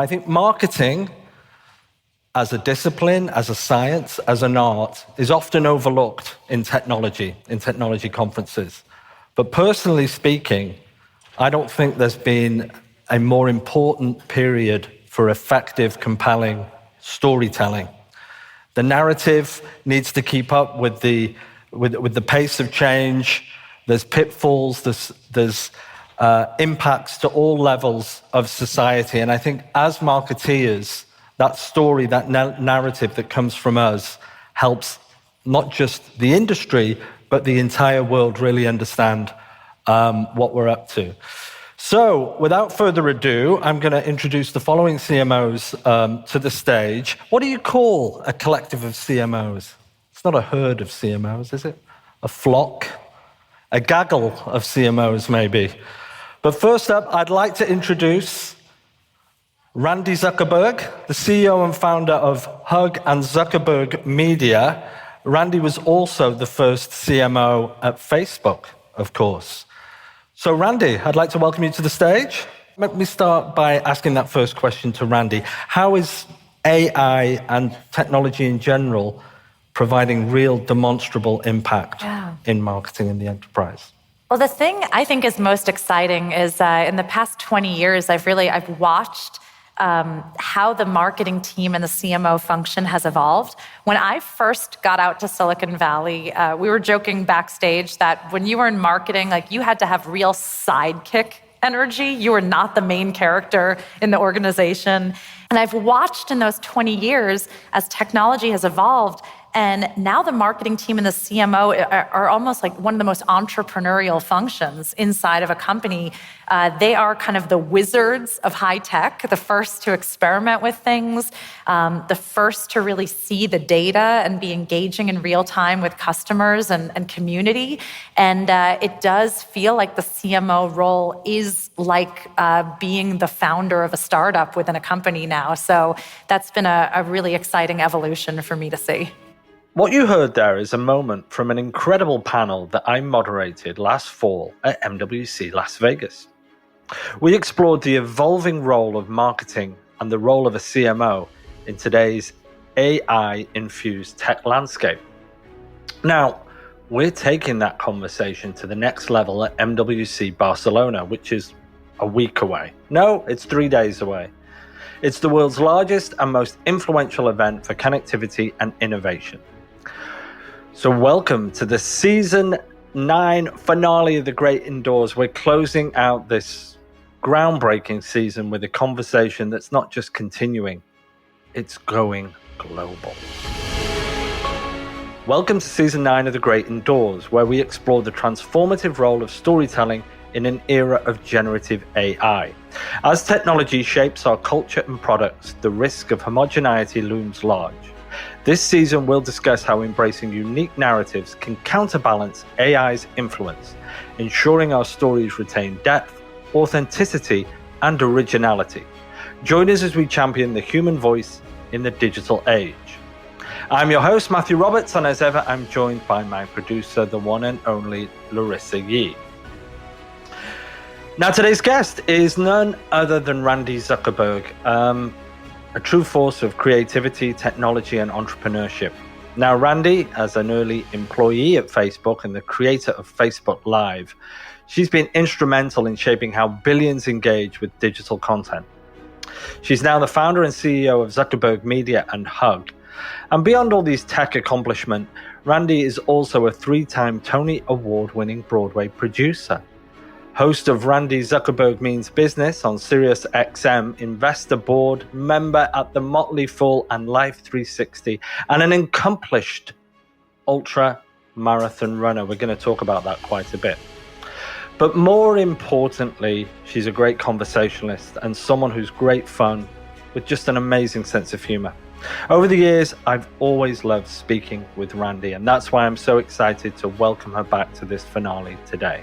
I think marketing as a discipline, as a science, as an art, is often overlooked in technology conferences. But personally speaking, I don't think there's been a more important period for effective, compelling storytelling. The narrative needs to keep up with the pace of change. There's pitfalls, there's impacts to all levels of society. And I think as marketeers, that story, that narrative that comes from us helps not just the industry, but the entire world really understand what we're up to. So without further ado, I'm going to introduce the following CMOs to the stage. What do you call a collective of CMOs? It's not a herd of CMOs, is it? A flock? A gaggle of CMOs, maybe. But first up, I'd like to introduce Randy Zuckerberg, the CEO and founder of Hug and Zuckerberg Media. Randy was also the first CMO at Facebook, of course. So Randy, I'd like to welcome you to the stage. Let me start by asking that first question to Randy. How is AI and technology in general providing real demonstrable impact in marketing in the enterprise? Well, the thing I think is most exciting is in the past 20 years, I've watched how the marketing team and the CMO function has evolved. When I first got out to Silicon Valley, we were joking backstage that when you were in marketing, you had to have real sidekick energy. You were not the main character in the organization. And I've watched in those 20 years as technology has evolved. And now the marketing team and the CMO are almost like one of the most entrepreneurial functions inside of a company. They are kind of the wizards of high tech, the first to experiment with things, the first to really see the data and be engaging in real time with customers and community. And it does feel like the CMO role is like being the founder of a startup within a company now. So that's been a really exciting evolution for me to see. What you heard there is a moment from an incredible panel that I moderated last fall at MWC Las Vegas. We explored the evolving role of marketing and the role of a CMO in today's AI-infused tech landscape. Now, we're taking that conversation to the next level at MWC Barcelona, which is a week away. No, it's 3 days away. It's the world's largest and most influential event for connectivity and innovation. So welcome to the Season 9 finale of The Great Indoors. We're closing out this groundbreaking season with a conversation that's not just continuing, it's going global. Welcome to Season 9 of The Great Indoors, where we explore the transformative role of storytelling in an era of generative AI. As technology shapes our culture and products, the risk of homogeneity looms large. This season, we'll discuss how embracing unique narratives can counterbalance AI's influence, ensuring our stories retain depth, authenticity, and originality. Join us as we champion the human voice in the digital age. I'm your host, Matthew Roberts, and as ever, I'm joined by my producer, the one and only Larissa Yee. Now, today's guest is none other than Randy Zuckerberg, a true force of creativity, technology, and entrepreneurship. Now, Randy, as an early employee at Facebook and the creator of Facebook Live, she's been instrumental in shaping how billions engage with digital content. She's now the founder and CEO of Zuckerberg Media and Hug. And beyond all these tech accomplishments, Randy is also a 3-time Tony Award-winning Broadway producer. Host of Randy Zuckerberg Means Business on Sirius XM, investor board member at the Motley Fool and Life 360, and an accomplished ultra marathon runner. We're going to talk about that quite a bit. But more importantly, she's a great conversationalist and someone who's great fun with just an amazing sense of humor. Over the years, I've always loved speaking with Randy, and that's why I'm so excited to welcome her back to this finale today.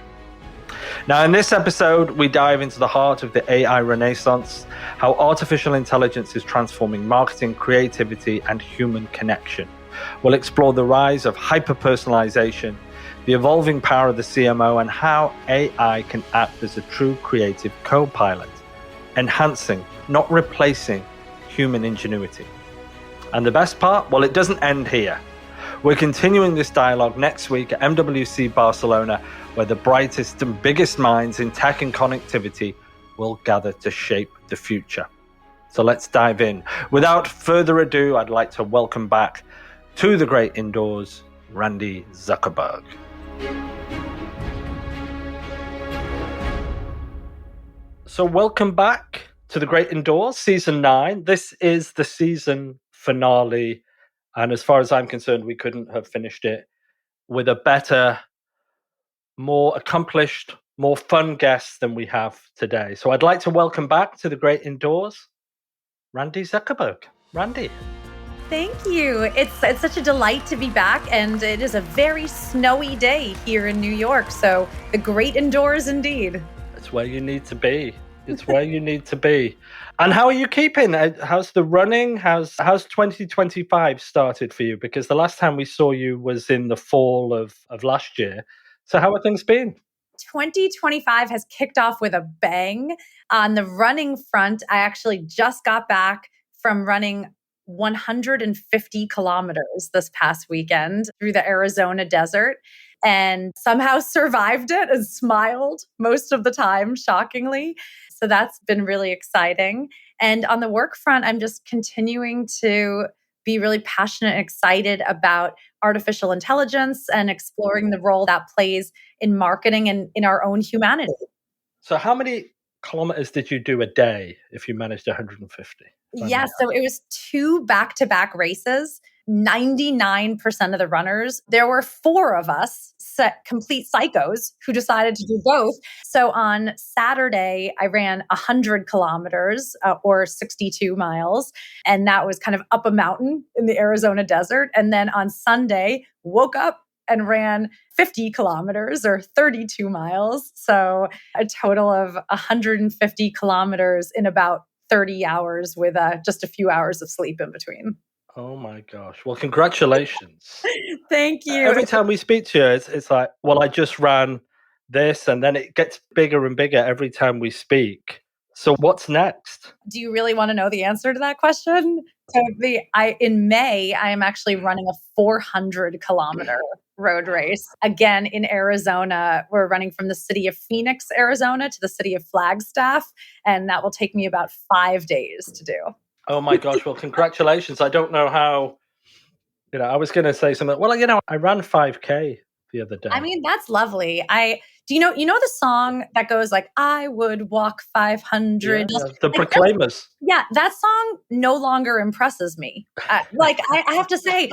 Now, in this episode, we dive into the heart of the AI renaissance, how artificial intelligence is transforming marketing, creativity, and human connection. We'll explore the rise of hyper-personalization, the evolving power of the CMO, and how AI can act as a true creative co-pilot. enhancing, not replacing human ingenuity. And the best part, well, it doesn't end here. We're continuing this dialogue next week at MWC Barcelona, where the brightest and biggest minds in tech and connectivity will gather to shape the future. So let's dive in. Without further ado, I'd like to welcome back to the great indoors, Randy Zuckerberg. So welcome back to the great indoors, season 9. This is the season finale. And as far as I'm concerned, we couldn't have finished it with a better, more accomplished, more fun guest than we have today. So I'd like to welcome back to the great indoors, Randy Zuckerberg. Randy. Thank you. It's such a delight to be back, and it is a very snowy day here in New York. So the great indoors indeed. It's where you need to be. It's where you need to be. And how are you keeping? How's the running? How's 2025 started for you? Because the last time we saw you was in the fall of last year. So how have things been? 2025 has kicked off with a bang. On the running front, I actually just got back from running 150 kilometers this past weekend through the Arizona desert and somehow survived it and smiled most of the time, shockingly. So that's been really exciting. And on the work front, I'm just continuing to be really passionate and excited about artificial intelligence and exploring the role that plays in marketing and in our own humanity. So how many kilometers did you do a day if you managed 150? Yeah, so it was 2 back-to-back races. 99% of the runners, there were 4 of us, complete psychos, who decided to do both. So on Saturday, I ran 100 kilometers or 62 miles. And that was kind of up a mountain in the Arizona desert. And then on Sunday, woke up and ran 50 kilometers or 32 miles. So a total of 150 kilometers in about 30 hours with just a few hours of sleep in between. Oh my gosh. Well, congratulations. Thank you. Every time we speak to you, it's like, well, I just ran this, and then it gets bigger and bigger every time we speak. So what's next? Do you really want to know the answer to that question? So in May, I am actually running a 400 kilometer road race. Again, in Arizona, we're running from the city of Phoenix, Arizona to the city of Flagstaff. And that will take me about 5 days to do. Oh my gosh. Well, congratulations. I don't know how, I was going to say something. Well, I ran 5K the other day. I mean, that's lovely. Do you know the song that goes like, I would walk 500? Yeah, the Proclaimers. Yeah, that song no longer impresses me. I have to say,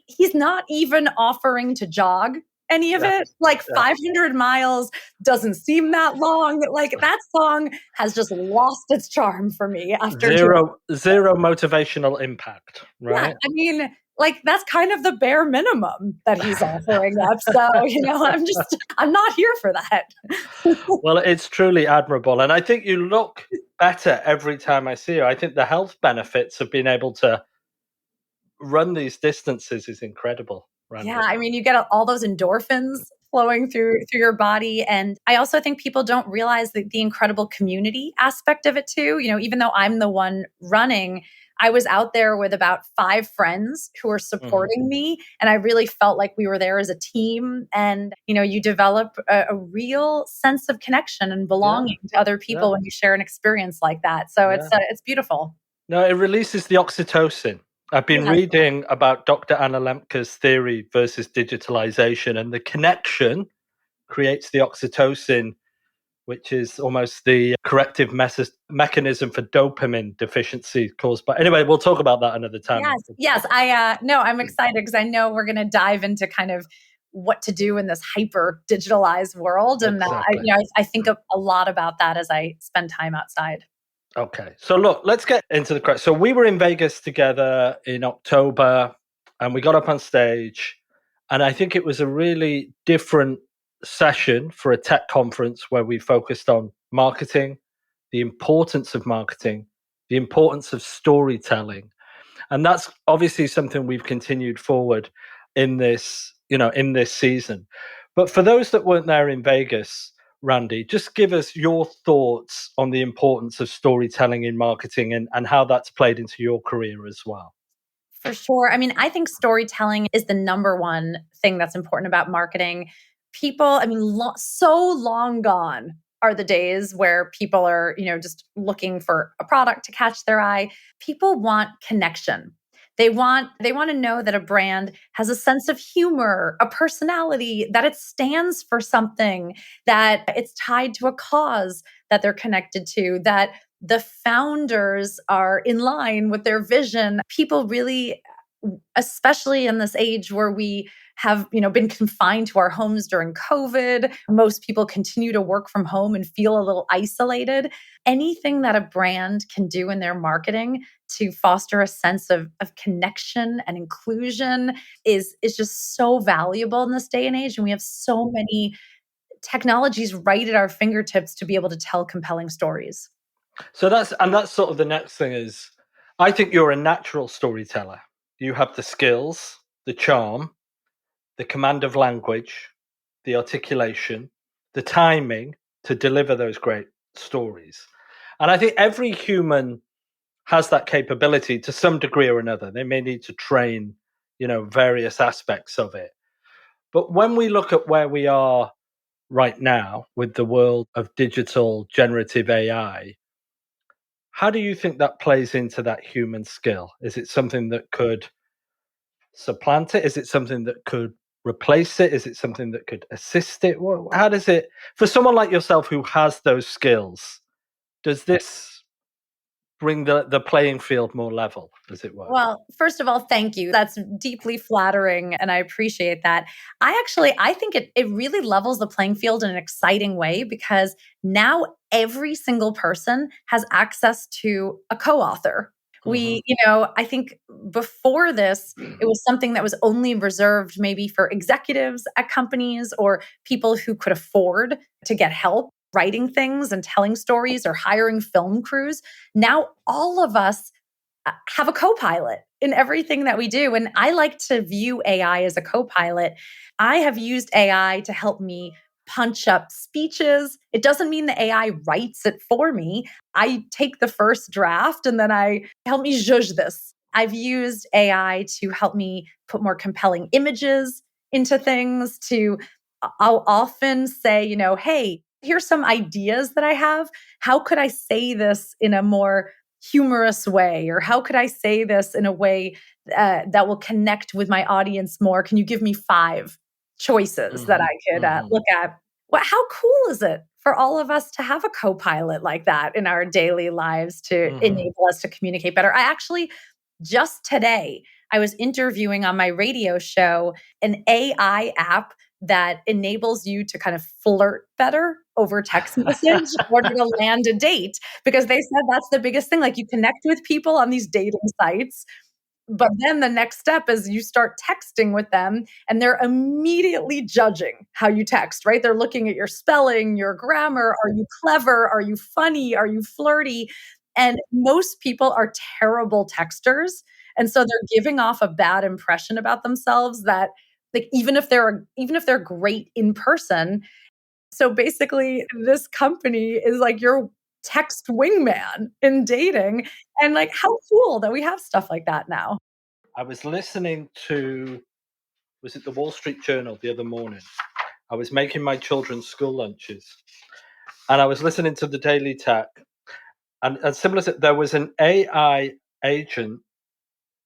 he's not even offering to jog any of it. 500 miles doesn't seem that long. That song has just lost its charm for me after zero motivational impact, right? Yeah, I mean, that's kind of the bare minimum that he's offering up. So, I'm not here for that. Well, it's truly admirable. And I think you look better every time I see you. I think the health benefits of being able to run these distances is incredible. Randy. Yeah, I mean, you get all those endorphins flowing through your body. And I also think people don't realize the incredible community aspect of it too. Even though I'm the one running, I was out there with about 5 friends who were supporting me. And I really felt like we were there as a team. And, you develop a real sense of connection and belonging to other people when you share an experience like that. So it's beautiful. No, it releases the oxytocin. I've been reading about Dr. Anna Lemke's theory versus digitalization, and the connection creates the oxytocin, which is almost the corrective mechanism for dopamine deficiency caused by. Anyway, we'll talk about that another time. Yes. I'm excited because I know we're going to dive into kind of what to do in this hyper digitalized world, and exactly. I think a lot about that as I spend time outside. Okay, so look, let's get into the correct. So we were in Vegas together in October, and we got up on stage, and I think it was a really different session for a tech conference where we focused on marketing, the importance of marketing, the importance of storytelling, and that's obviously something we've continued forward in this season. But for those that weren't there in Vegas, Randy, just give us your thoughts on the importance of storytelling in marketing and how that's played into your career as well. For sure. I mean, I think storytelling is the number one thing that's important about marketing. People, I mean, so long gone are the days where people are, just looking for a product to catch their eye. People want connection. They want to know that a brand has a sense of humor, a personality, that it stands for something, that it's tied to a cause that they're connected to, that the founders are in line with their vision. People really, especially in this age where we have been confined to our homes during COVID, most people continue to work from home and feel a little isolated. Anything that a brand can do in their marketing to foster a sense of connection and inclusion is just so valuable in this day and age. And we have so many technologies right at our fingertips to be able to tell compelling stories. So that's sort of the next thing is, I think you're a natural storyteller. You have the skills, the charm, the command of language, the articulation, the timing to deliver those great stories. And I think every human has that capability to some degree or another. They may need to train, various aspects of it. But when we look at where we are right now with the world of digital generative AI, how do you think that plays into that human skill? Is it something that could supplant it? Is it something that could replace it? Is it something that could assist it? How does it, for someone like yourself who has those skills, does this bring the playing field more level, as it were? Well, first of all, thank you. That's deeply flattering, and I appreciate that. I think it really levels the playing field in an exciting way, because now every single person has access to a co-author. Mhm. I think before this, it was something that was only reserved maybe for executives at companies or people who could afford to get help writing things and telling stories or hiring film crews. Now all of us have a co-pilot in everything that we do. And I like to view AI as a co-pilot. I have used AI to help me punch up speeches. It doesn't mean the AI writes it for me. I take the first draft and then I help me zhuzh this. I've used AI to help me put more compelling images into things. I'll often say, hey, here's some ideas that I have. How could I say this in a more humorous way? Or how could I say this in a way that will connect with my audience more? Can you give me 5 choices that Mhm. I could Mhm. look at? Well, how cool is it for all of us to have a co-pilot like that in our daily lives to Mhm. enable us to communicate better? I actually, just today, I was interviewing on my radio show an AI app that enables you to kind of flirt better over text message in order to land a date, because they said that's the biggest thing. Like, you connect with people on these dating sites, but then the next step is you start texting with them and they're immediately judging how you text, right? They're looking at your spelling, your grammar. Are you clever? Are you funny? Are you flirty? And most people are terrible texters. And so they're giving off a bad impression about themselves, that, like, even if they're great in person. So basically, this company is like your text wingman in dating. And, like, how cool that we have stuff like that now. I was listening to, was it the Wall Street Journal the other morning? I was making my children's school lunches and I was listening to the Daily Tech. And similar to, there was an AI agent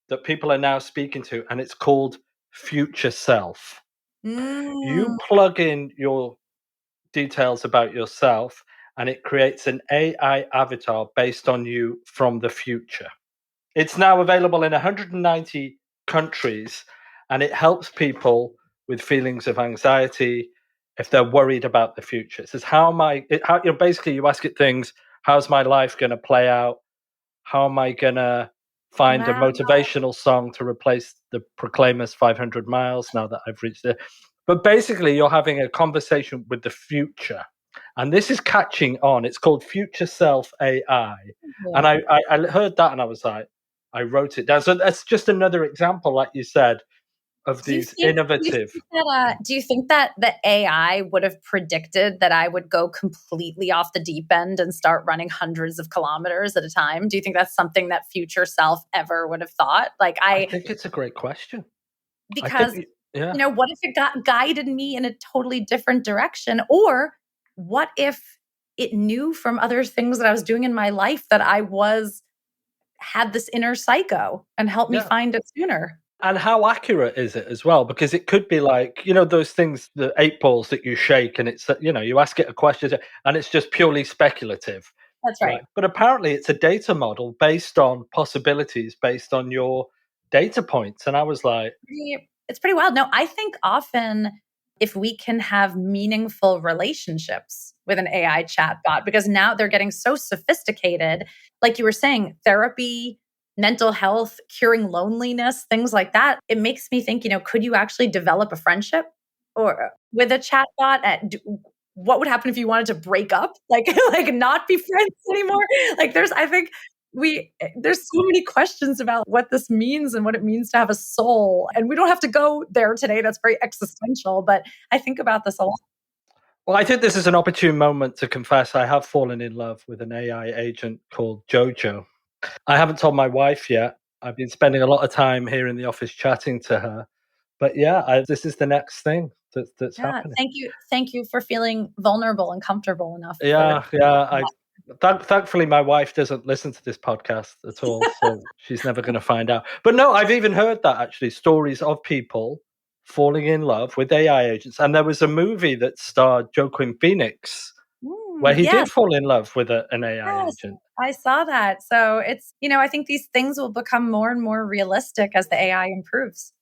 that people are now speaking to, and it's called Future Self. You Mm. plug in your details about yourself, and it creates an AI avatar based on you from the future. It's now available in 190 countries, and it helps people with feelings of anxiety if they're worried about the future. It says, "How am I?" Basically, you ask it things: "How's my life going to play out? How am I going to find a Wow. motivational song to replace the Proclaimers 500 miles now that I've reached it?" But basically, you're having a conversation with the future. And this is catching on. It's called Future Self AI. And I heard that and I was like, I wrote it down. So that's just another example, like you said, of Do you these think innovative. do you think that the AI would have predicted that I would go completely off the deep end and start running hundreds of kilometers at a time? Do you think that's something that future self ever would have thought? Like I I think it's a great question. I think, because yeah, what if it got guided me in a totally different direction? Or what if it knew from other things that I was doing in my life that I was had this inner psycho and helped me yeah. find it sooner? And how accurate is it as well? Because it could be like, those things, the 8 balls that you shake and it's, you ask it a question and it's just purely speculative. That's Right. right. But apparently it's a data model based on possibilities, based on your data points. And I was like, It's pretty wild. No, I think often if we can have meaningful relationships with an AI chatbot, because now they're getting so sophisticated, like you were saying, therapy, mental health, curing loneliness, things like that. It makes me think, could you actually develop a friendship or with a chatbot? What would happen if you wanted to break up, like, like not be friends anymore? Like, I think there's so many questions about what this means and what it means to have a soul. And we don't have to go there today. That's very existential, but I think about this a lot. well, I think this is an opportune moment to confess I have fallen in love with an AI agent called Jojo. I haven't told my wife yet. I've been spending a lot of time here in the office chatting to her. But yeah, this is the next thing that's Yeah. happening. Thank you. Thank you for feeling vulnerable and comfortable enough for Yeah, yeah. Thankfully, my wife doesn't listen to this podcast at all, so she's never going to find out. But no, I've even heard that actually stories of people falling in love with AI agents, and there was a movie that starred Joaquin Phoenix where he did Yes. fall in love with an AI Yes. agent. I saw that. So it's, I think these things will become more and more realistic as the AI improves.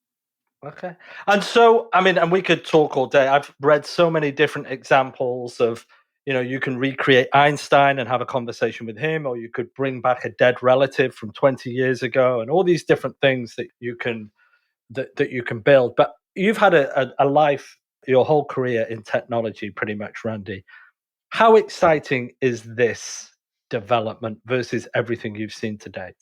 Okay. And so, I mean, and we could talk all day. I've read so many different examples of, you can recreate Einstein and have a conversation with him, or you could bring back a dead relative from 20 years ago, and all these different things that you can build. But you've had a life, your whole career in technology, pretty much, Randy. How exciting is this development versus everything you've seen to date?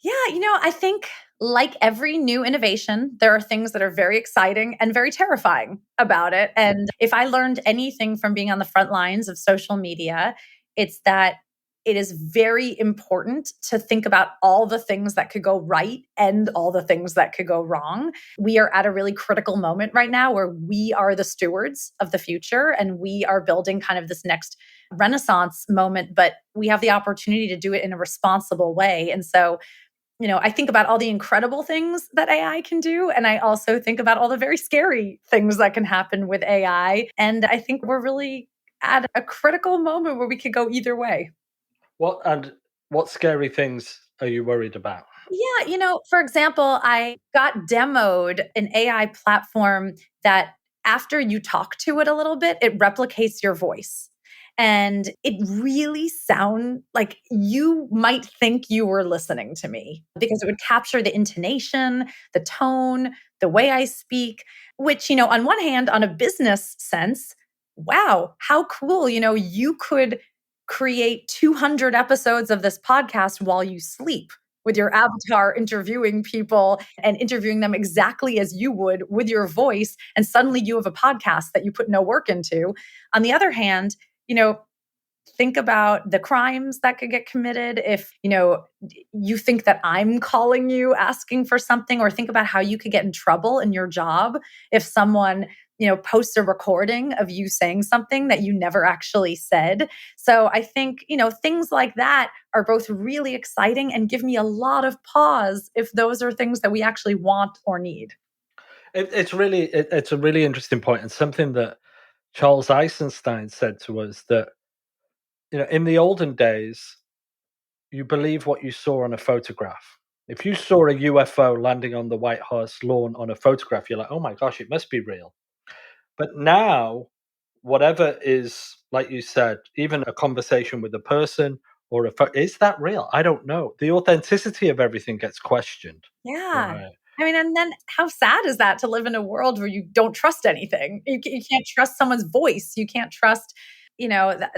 Yeah, I think like every new innovation, there are things that are very exciting and very terrifying about it. And if I learned anything from being on the front lines of social media, it's that it is very important to think about all the things that could go right and all the things that could go wrong. We are at a really critical moment right now where we are the stewards of the future and we are building kind of this next renaissance moment, but we have the opportunity to do it in a responsible way. And so I think about all the incredible things that AI can do. And I also think about all the very scary things that can happen with AI. And I think we're really at a critical moment where we could go either way. What scary things are you worried about? Yeah, for example, I got demoed an AI platform that after you talk to it a little bit, it replicates your voice. And it really sound like you might think you were listening to me because it would capture the intonation, the tone, the way I speak, which, on one hand, on a business sense, wow, how cool, you could create 200 episodes of this podcast while you sleep with your avatar interviewing people and interviewing them exactly as you would with your voice. And suddenly you have a podcast that you put no work into. On the other hand, you know, think about the crimes that could get committed if you think that I'm calling you asking for something, or think about how you could get in trouble in your job if someone posts a recording of you saying something that you never actually said. So I think things like that are both really exciting and give me a lot of pause if those are things that we actually want or need. It's a really interesting point, and something that Charles Eisenstein said to us that in the olden days you believe what you saw on a photograph. If you saw a UFO landing on the White House lawn on a photograph, you're like, oh my gosh, it must be real. But now, whatever is, like you said, even a conversation with a person or is that real? I don't know. The authenticity of everything gets questioned. Yeah. Right. I mean, and then how sad is that to live in a world where you don't trust anything? You can't trust someone's voice. You can't trust,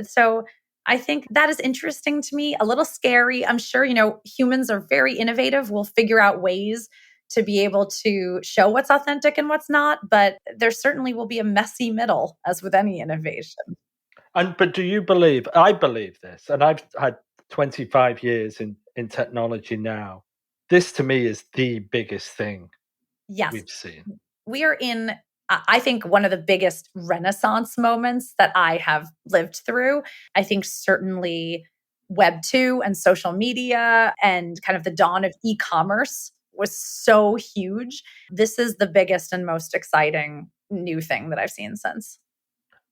so I think that is interesting to me, a little scary. I'm sure, humans are very innovative. We'll figure out ways to be able to show what's authentic and what's not. But there certainly will be a messy middle, as with any innovation. But do you believe, I believe this, and I've had 25 years in technology now. This to me is the biggest thing Yes, we've seen. we are in, I think, one of the biggest renaissance moments that I have lived through. I think certainly Web 2 and social media and kind of the dawn of e commerce was so huge. This is the biggest and most exciting new thing that I've seen since.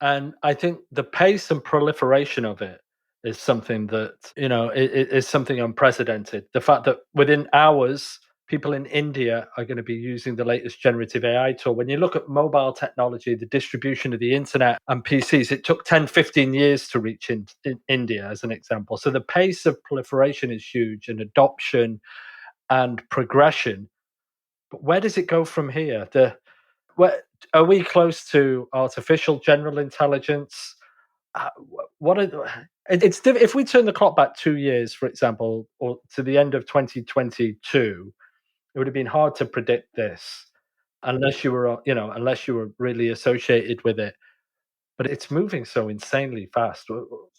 And I think the pace and proliferation of it is something that, is something unprecedented. The fact that within hours, people in India are going to be using the latest generative AI tool. When you look at mobile technology, the distribution of the internet and PCs, it took 10, 15 years to reach in India, as an example. So the pace of proliferation is huge, and adoption and progression. But where does it go from here? Where, are we close to artificial general intelligence? What are if we turn the clock back 2 years, for example, or to the end of 2022, it would have been hard to predict this unless you were, unless you were really associated with it. But it's moving so insanely fast.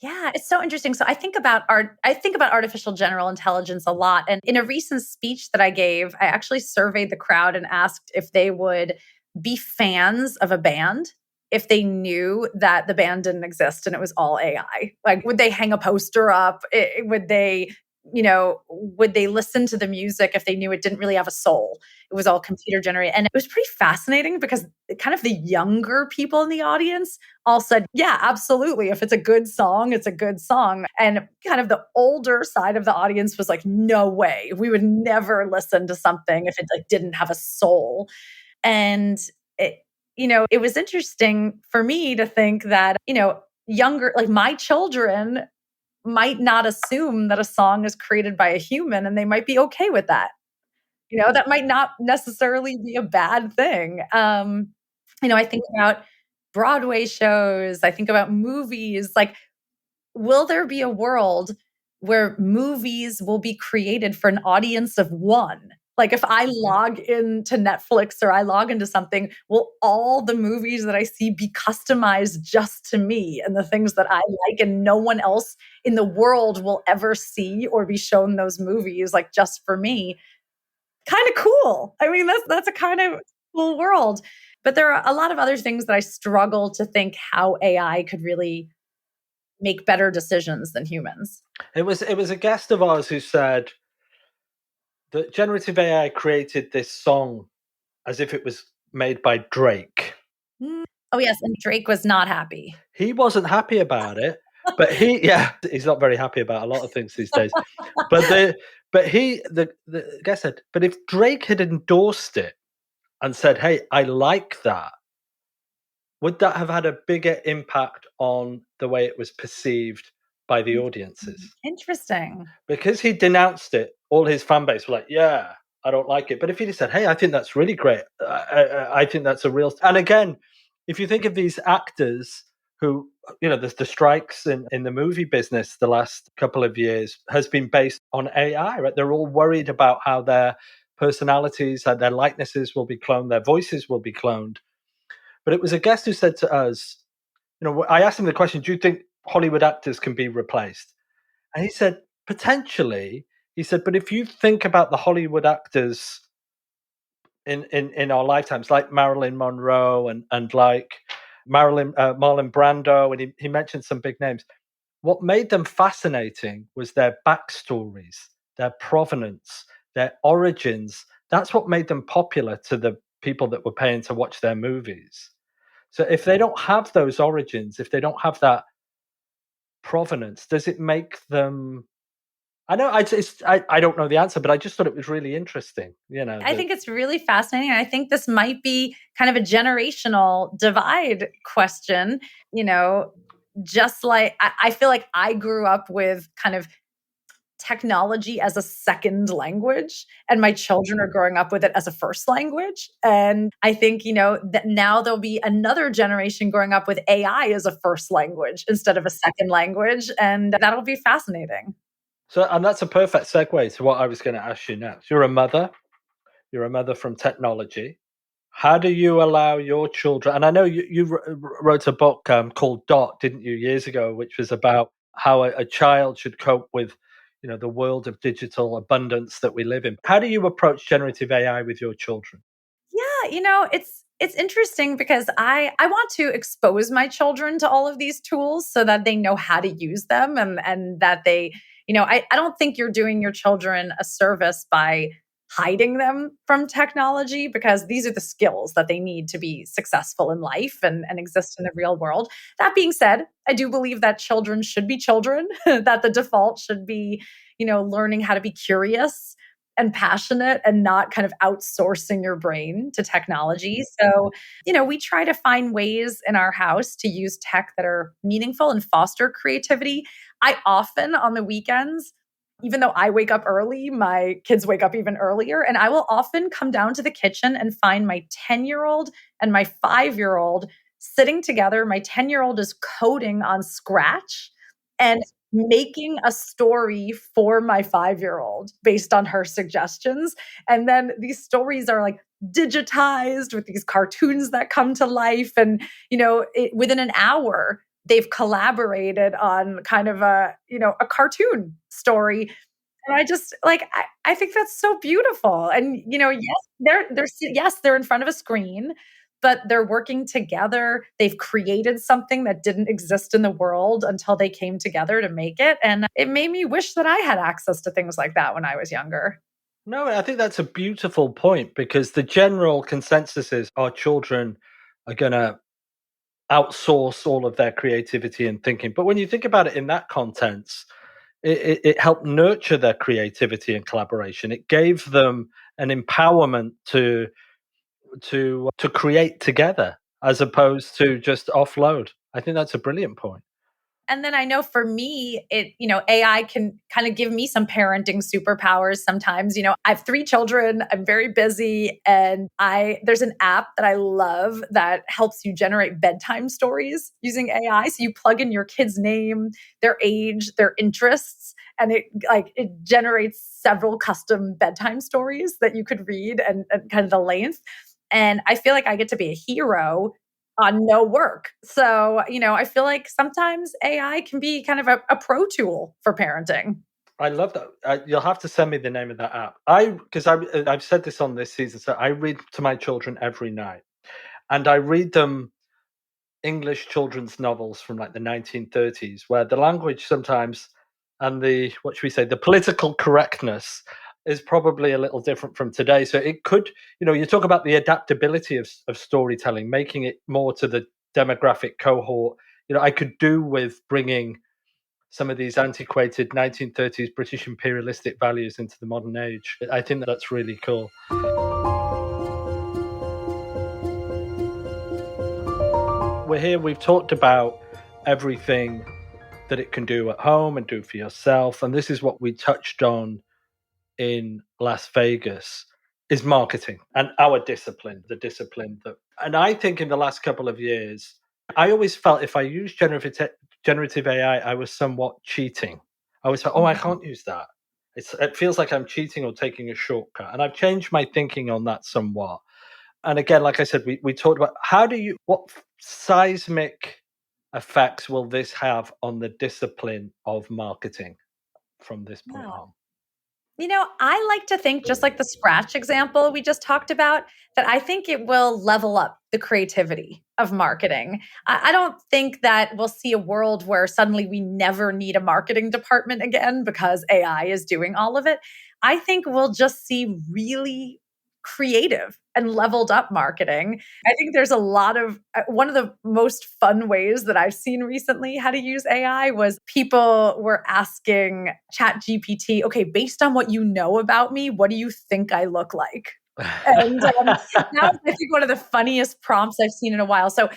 Yeah, it's so interesting. So I think about artificial general intelligence a lot. And in a recent speech that I gave, I actually surveyed the crowd and asked if they would be fans of a band if they knew that the band didn't exist and it was all AI. Like, would they hang a poster up? Would they, would they listen to the music if they knew it didn't really have a soul? It was all computer generated. And it was pretty fascinating because kind of the younger people in the audience all said, yeah, absolutely. If it's a good song, it's a good song. And kind of the older side of the audience was like, no way. We would never listen to something if it like didn't have a soul. And it was interesting for me to think that, younger, like my children might not assume that a song is created by a human and they might be okay with that. That might not necessarily be a bad thing. I think about Broadway shows, I think about movies. Like, will there be a world where movies will be created for an audience of one? Like, if I log into Netflix or I log into something, will all the movies that I see be customized just to me and the things that I like, and no one else in the world will ever see or be shown those movies, like, just for me? Kind of cool. I mean, that's a kind of cool world. But there are a lot of other things that I struggle to think how AI could really make better decisions than humans. It was a guest of ours who said that generative AI created this song as if it was made by Drake. Mm. Oh, yes, and Drake was not happy. He wasn't happy about it, but he's not very happy about a lot of things these days. The guy said, but if Drake had endorsed it and said, "Hey, I like that," would that have had a bigger impact on the way it was perceived by the audiences? Interesting. Because he denounced it, all his fan base were like, "Yeah, I don't like it." But if he'd have said, "Hey, I think that's really great. I think that's a real," and again, if you think of these actors who, the strikes in the movie business the last couple of years has been based on AI, right? They're all worried about how their personalities, how their likenesses will be cloned, their voices will be cloned. But it was a guest who said to us, I asked him the question, "Do you think Hollywood actors can be replaced?" And he said, potentially. He said, but if you think about the Hollywood actors in our lifetimes, like Marilyn Monroe and like Marlon Brando, and he mentioned some big names. What made them fascinating was their backstories, their provenance, their origins. That's what made them popular to the people that were paying to watch their movies. So if they don't have those origins, if they don't have that provenance, does it make them? I know I don't know the answer, but I just thought it was really interesting. I think it's really fascinating. I think this might be kind of a generational divide question. You know, just like I feel like I grew up with kind of technology as a second language, and my children are growing up with it as a first language. And I think, that now there'll be another generation growing up with AI as a first language instead of a second language. And that'll be fascinating. So, and that's a perfect segue to what I was going to ask you next. You're a mother. you're a mother from technology. How do you allow your children? And I know wrote a book called Dot, didn't you, years ago, which was about how a child should cope with, the world of digital abundance that we live in. How do you approach generative AI with your children? Yeah, it's interesting because I want to expose my children to all of these tools so that they know how to use them, and that they, I don't think you're doing your children a service by hiding them from technology, because these are the skills that they need to be successful in life and exist in the real world. That being said, I do believe that children should be children, that the default should be, learning how to be curious and passionate and not kind of outsourcing your brain to technology. So, we try to find ways in our house to use tech that are meaningful and foster creativity. I often on the weekends, even though I wake up early, my kids wake up even earlier. And I will often come down to the kitchen and find my 10-year-old and my 5-year-old sitting together. My 10-year-old is coding on Scratch and making a story for my 5-year-old based on her suggestions. And then these stories are like digitized with these cartoons that come to life. And, within an hour, they've collaborated on kind of a cartoon story. And I just like I think that's so beautiful. And yes, they're in front of a screen, but they're working together. They've created something that didn't exist in the world until they came together to make it. And it made me wish that I had access to things like that when I was younger. No, I think that's a beautiful point because the general consensus is our children are going to outsource all of their creativity and thinking. But when you think about it in that context, it helped nurture their creativity and collaboration. It gave them an empowerment to create together as opposed to just offload. I think that's a brilliant point. And then I know for me, AI can kind of give me some parenting superpowers sometimes. I have 3 children, I'm very busy, and there's an app that I love that helps you generate bedtime stories using AI. So you plug in your kid's name, their age, their interests, and it generates several custom bedtime stories that you could read, and kind of the length. And I feel like I get to be a hero on no work. So, I feel like sometimes AI can be kind of a pro tool for parenting. I love that. You'll have to send me the name of that app. I've said this on this season. So I read to my children every night, and I read them English children's novels from like the 1930s, where the language sometimes and the what should we say, the political correctness is probably a little different from today. So it could, you talk about the adaptability of storytelling, making it more to the demographic cohort. I could do with bringing some of these antiquated 1930s British imperialistic values into the modern age. I think that's really cool. We're here, we've talked about everything that it can do at home and do for yourself. And this is what we touched on in Las Vegas is marketing and our discipline, the discipline that, and I think in the last couple of years, I always felt if I used generative AI, I was somewhat cheating. I always felt, oh, I can't use that. It feels like I'm cheating or taking a shortcut. And I've changed my thinking on that somewhat. And again, like I said, we talked about what seismic effects will this have on the discipline of marketing from this point Yeah. on? I like to think, just like the Scratch example we just talked about, that I think it will level up the creativity of marketing. I don't think that we'll see a world where suddenly we never need a marketing department again because AI is doing all of it. I think we'll just see really creative and leveled up marketing. I think there's a lot of one of the most fun ways that I've seen recently how to use AI was people were asking ChatGPT, okay, based on what you know about me, what do you think I look like? And that was, I think, one of the funniest prompts I've seen in a while. So,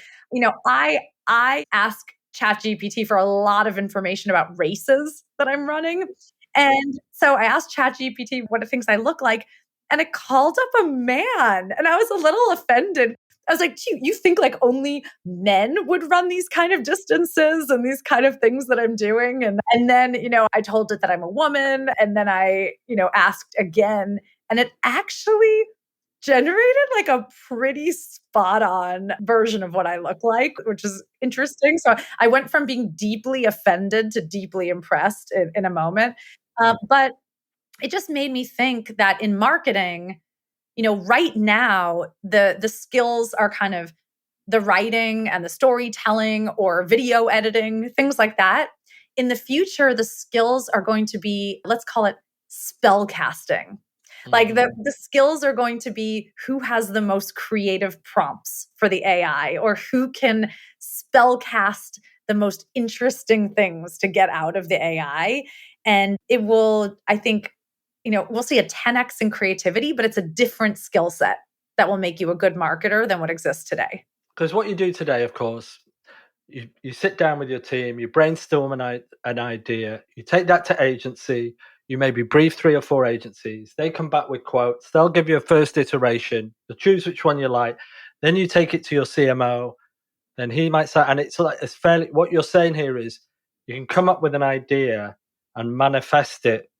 I ask ChatGPT for a lot of information about races that I'm running. And so I asked ChatGPT what it thinks I look like, and it called up a man. And I was a little offended. I was like, you think like only men would run these kind of distances and these kind of things that I'm doing? And then, I told it that I'm a woman. And then I, asked again. And it actually generated like a pretty spot on version of what I look like, which is interesting. So I went from being deeply offended to deeply impressed in a moment. But it just made me think that in marketing, right now, the skills are kind of the writing and the storytelling or video editing, things like that. In the future, the skills are going to be, let's call it spell casting. Like the skills are going to be who has the most creative prompts for the AI or who can spell cast the most interesting things to get out of the AI. And it will, I think, we'll see a 10x in creativity, but it's a different skill set that will make you a good marketer than what exists today. Because what you do today, of course, you sit down with your team, you brainstorm an idea, you take that to agency, you maybe brief 3 or 4 agencies, they come back with quotes, they'll give you a first iteration, you choose which one you like, then you take it to your CMO, then he might say, and it's fairly, what you're saying here is you can come up with an idea and manifest it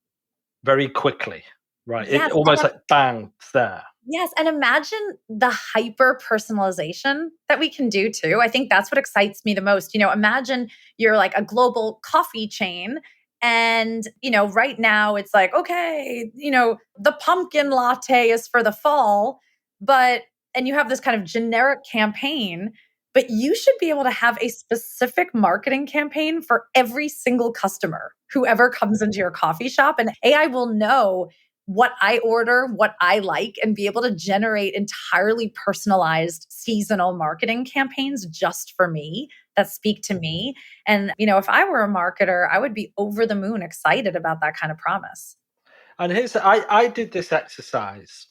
very quickly, right? It Yes. almost like bang, it's there. Yes. And imagine the hyper personalization that we can do too. I think that's what excites me the most. Imagine you're like a global coffee chain. And, right now it's like, okay, the pumpkin latte is for the fall, and you have this kind of generic campaign, but you should be able to have a specific marketing campaign for every single customer, whoever comes into your coffee shop. And AI will know what I order, what I like, and be able to generate entirely personalized seasonal marketing campaigns just for me that speak to me. And, if I were a marketer, I would be over the moon excited about that kind of promise. And I did this exercise,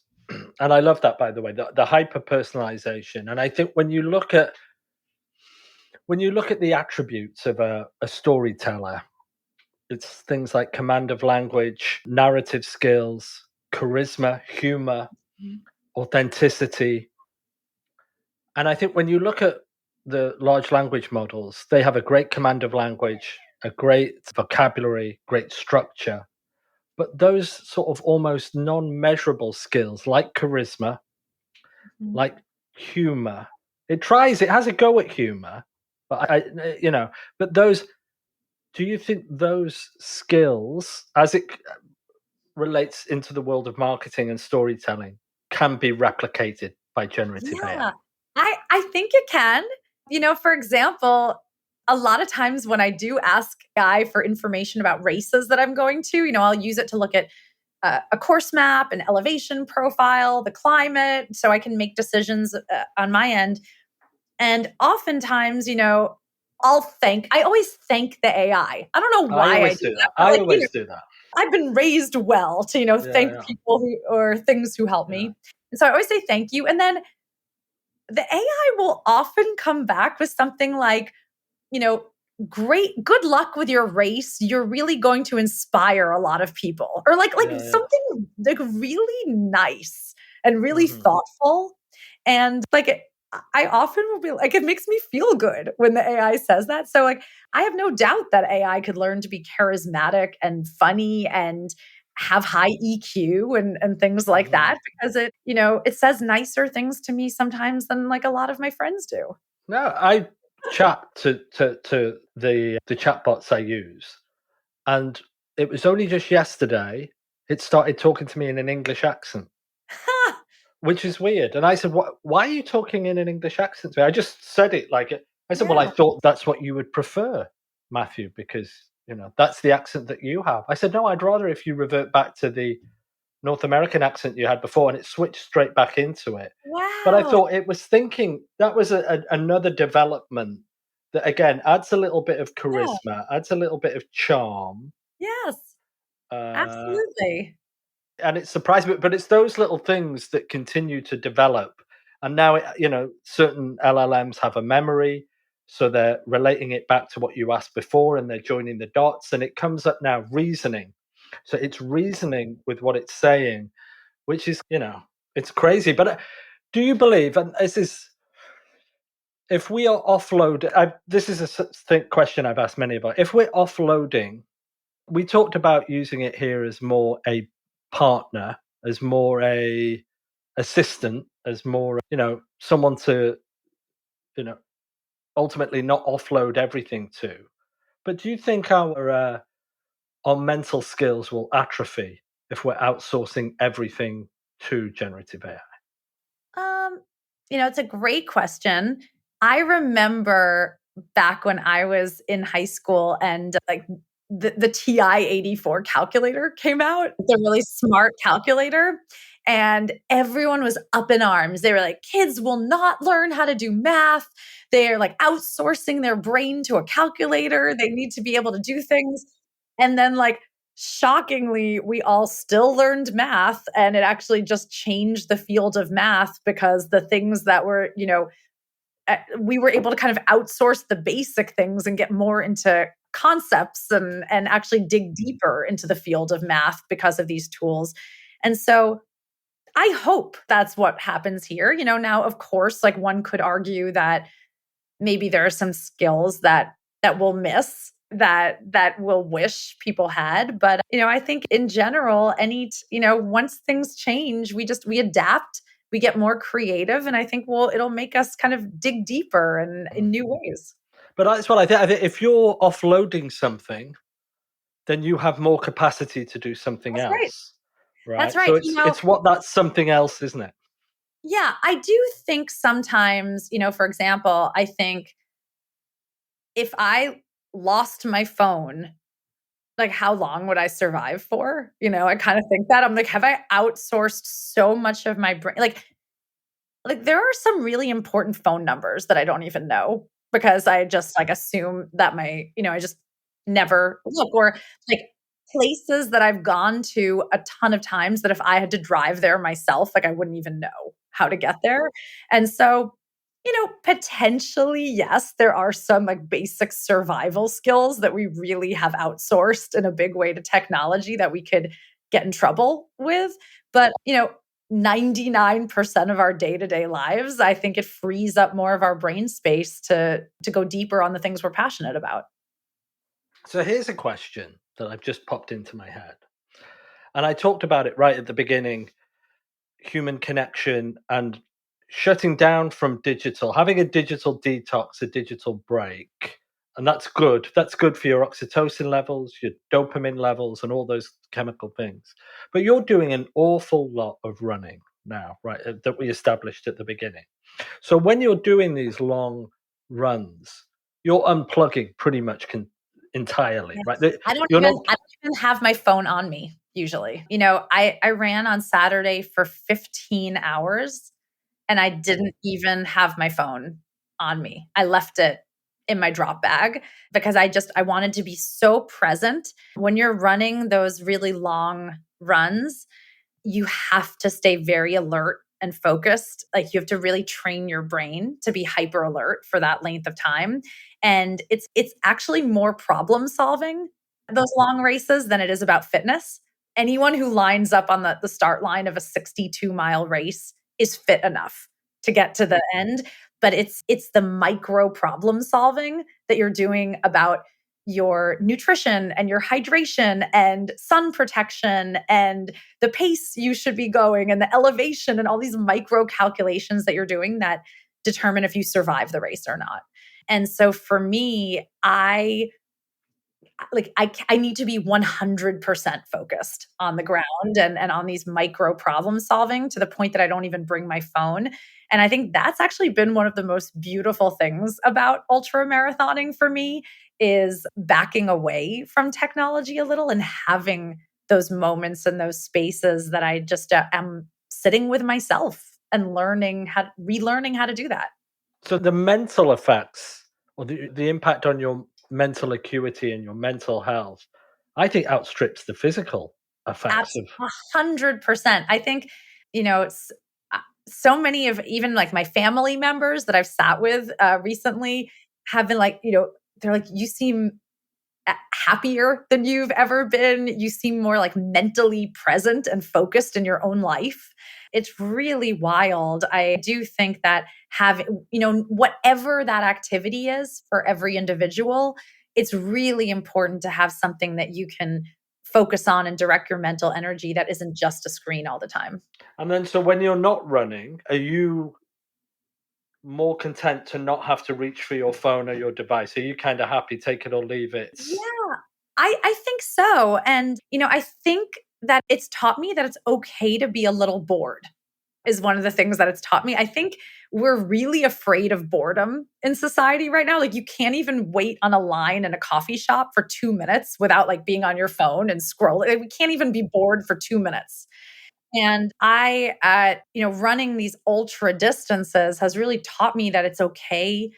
and I love that, by the way, the hyper personalization. And I think when you look at the attributes of a storyteller, it's things like command of language, narrative skills, charisma, humor, authenticity. And I think when you look at the large language models, they have a great command of language, a great vocabulary, great structure. But those sort of almost non-measurable skills like charisma, Mhm. like humor, it has a go at humor, but but those, do you think those skills, as it relates into the world of marketing and storytelling, can be replicated by generative Yeah, AI? I think it can. For example, a lot of times when I do ask AI for information about races that I'm going to, I'll use it to look at a course map, an elevation profile, the climate, so I can make decisions on my end. And oftentimes, I always thank the AI. I don't know I why I always do do that, that. but I always do that. I've been raised well to, Yeah, thank yeah, people or things who help yeah. me. And so I always say thank you. And then the AI will often come back with something like, you know, good luck with your race. You're really going to inspire a lot of people. Or like Yeah, yeah. something like really nice and really Hmm. thoughtful. And I often will be like, it makes me feel good when the AI says that. So like I have no doubt that AI could learn to be charismatic and funny and have high EQ and things like Hmm. that because it says nicer things to me sometimes than like a lot of my friends do. No, I chat to the chatbots I use, and it was only just yesterday it started talking to me in an English accent, which is weird. And I said, "What? Why are you talking in an English accent to me?" I just said it like it. I said, "Well, I Yeah. thought that's what you would prefer, Matthew, because that's the accent that you have." I said, "No, I'd rather if you revert back to the North American accent you had before," and it switched straight back into it. But I Wow. thought it was thinking that was another development that again adds a little bit of Yeah. charisma, adds a little bit of charm, Yes. uh, Absolutely. and it surprised me. But it's those little things that continue to develop. And now, certain LLMs have a memory, so they're relating it back to what you asked before, and they're joining the dots, and it comes up now reasoning. So it's reasoning with what it's saying, which is, it's crazy. But do you believe, and this is, if we are this is question I've asked many about. If we're offloading, we talked about using it here as more a partner, as more a assistant, as more, someone to, you know, ultimately not offload everything to. But do you think our mental skills will atrophy if we're outsourcing everything to generative AI? Um, it's a great question. I remember back when I was in high school and like the TI-84 calculator came out, the really smart calculator. And everyone was up in arms. They were like, kids will not learn how to do math. They're like outsourcing their brain to a calculator. They need to be able to do things. And then, like, shockingly, we all still learned math, and it actually just changed the field of math because the things that were, we were able to kind of outsource the basic things and get more into concepts and actually dig deeper into the field of math because of these tools. And so I hope that's what happens here. Now, of course, like, one could argue that maybe there are some skills that we'll miss, that we'll wish people had. But I think in general, once things change, we adapt, we get more creative, and I think it'll make us kind of dig deeper and in new ways. But that's what I think. I think if you're offloading something, then you have more capacity to do something That's right. else, That's right? right. So it's what that something else, isn't it? Yeah, I do think sometimes, for example, I think if I lost my phone, like, how long would I survive for? I kind of think that. I'm like, have I outsourced so much of my brain? Like, there are some really important phone numbers that I don't even know because I just, like, assume that I just never look, or, like, places that I've gone to a ton of times that if I had to drive there myself, like, I wouldn't even know how to get there. And so, potentially, yes, there are some, like, basic survival skills that we really have outsourced in a big way to technology that we could get in trouble with. But, 99% of our day-to-day lives, I think it frees up more of our brain space to go deeper on the things we're passionate about. So here's a question that I've just popped into my head. And I talked about it right at the beginning, human connection and shutting down from digital, having a digital detox, a digital break. And that's good. That's good for your oxytocin levels, your dopamine levels, and all those chemical things. But you're doing an awful lot of running now, right? That we established at the beginning. So when you're doing these long runs, you're unplugging pretty much entirely, Yes. right? I don't You're even not. I don't even have my phone on me usually. I ran on Saturday for 15 hours and I didn't even have my phone on me. I left it in my drop bag because I wanted to be so present. When you're running those really long runs, you have to stay very alert and focused. Like, you have to really train your brain to be hyper alert for that length of time. And it's actually more problem solving, those long races, than it is about fitness. Anyone who lines up on the start line of a 62-mile race is fit enough to get to the end. But it's the micro problem solving that you're doing about your nutrition and your hydration and sun protection and the pace you should be going and the elevation and all these micro calculations that you're doing that determine if you survive the race or not. And so for me, I need to be 100% focused on the ground and on these micro problem solving to the point that I don't even bring my phone. And I think that's actually been one of the most beautiful things about ultra marathoning for me, is backing away from technology a little and having those moments and those spaces that I just am sitting with myself and relearning how to do that. So the mental effects or the impact on your mental acuity and your mental health, I think outstrips the physical effects of. 100%. I think, uh, so many of even like my family members that I've sat with recently have been like, they're like, you seem happier than you've ever been. You seem more like mentally present and focused in your own life. It's really wild. I do think that whatever that activity is for every individual, it's really important to have something that you can focus on and direct your mental energy that isn't just a screen all the time. And then, so when you're not running, are you more content to not have to reach for your phone or your device? Are you kind of happy, take it or leave it? Yeah, I think so. And, I think that it's taught me that it's okay to be a little bored, is one of the things that it's taught me. I think we're really afraid of boredom in society right now. Like, you can't even wait on a line in a coffee shop for 2 minutes without like being on your phone and scrolling. Like, we can't even be bored for 2 minutes. And running these ultra distances has really taught me that it's okay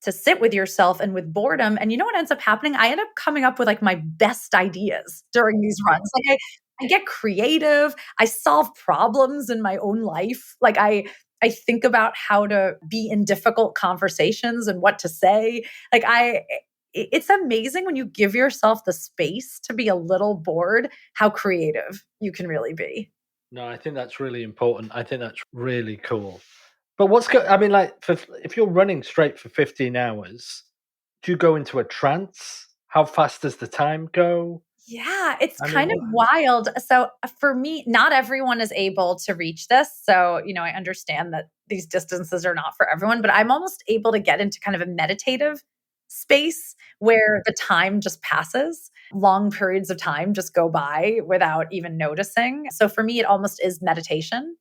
to sit with yourself and with boredom. And you know what ends up happening? I end up coming up with like my best ideas during these runs. Like, I get creative. I solve problems in my own life. Like, I think about how to be in difficult conversations and what to say. Like, it's amazing when you give yourself the space to be a little bored, how creative you can really be. No, I think that's really important. I think that's really cool. But what's good? I mean, like, if you're running straight for 15 hours, do you go into a trance? How fast does the time go? Yeah, it's I mean, kind of wild. So for me, not everyone is able to reach this. So, I understand that these distances are not for everyone, but I'm almost able to get into kind of a meditative space where the time just passes. Long periods of time just go by without even noticing. So for me, it almost is meditation.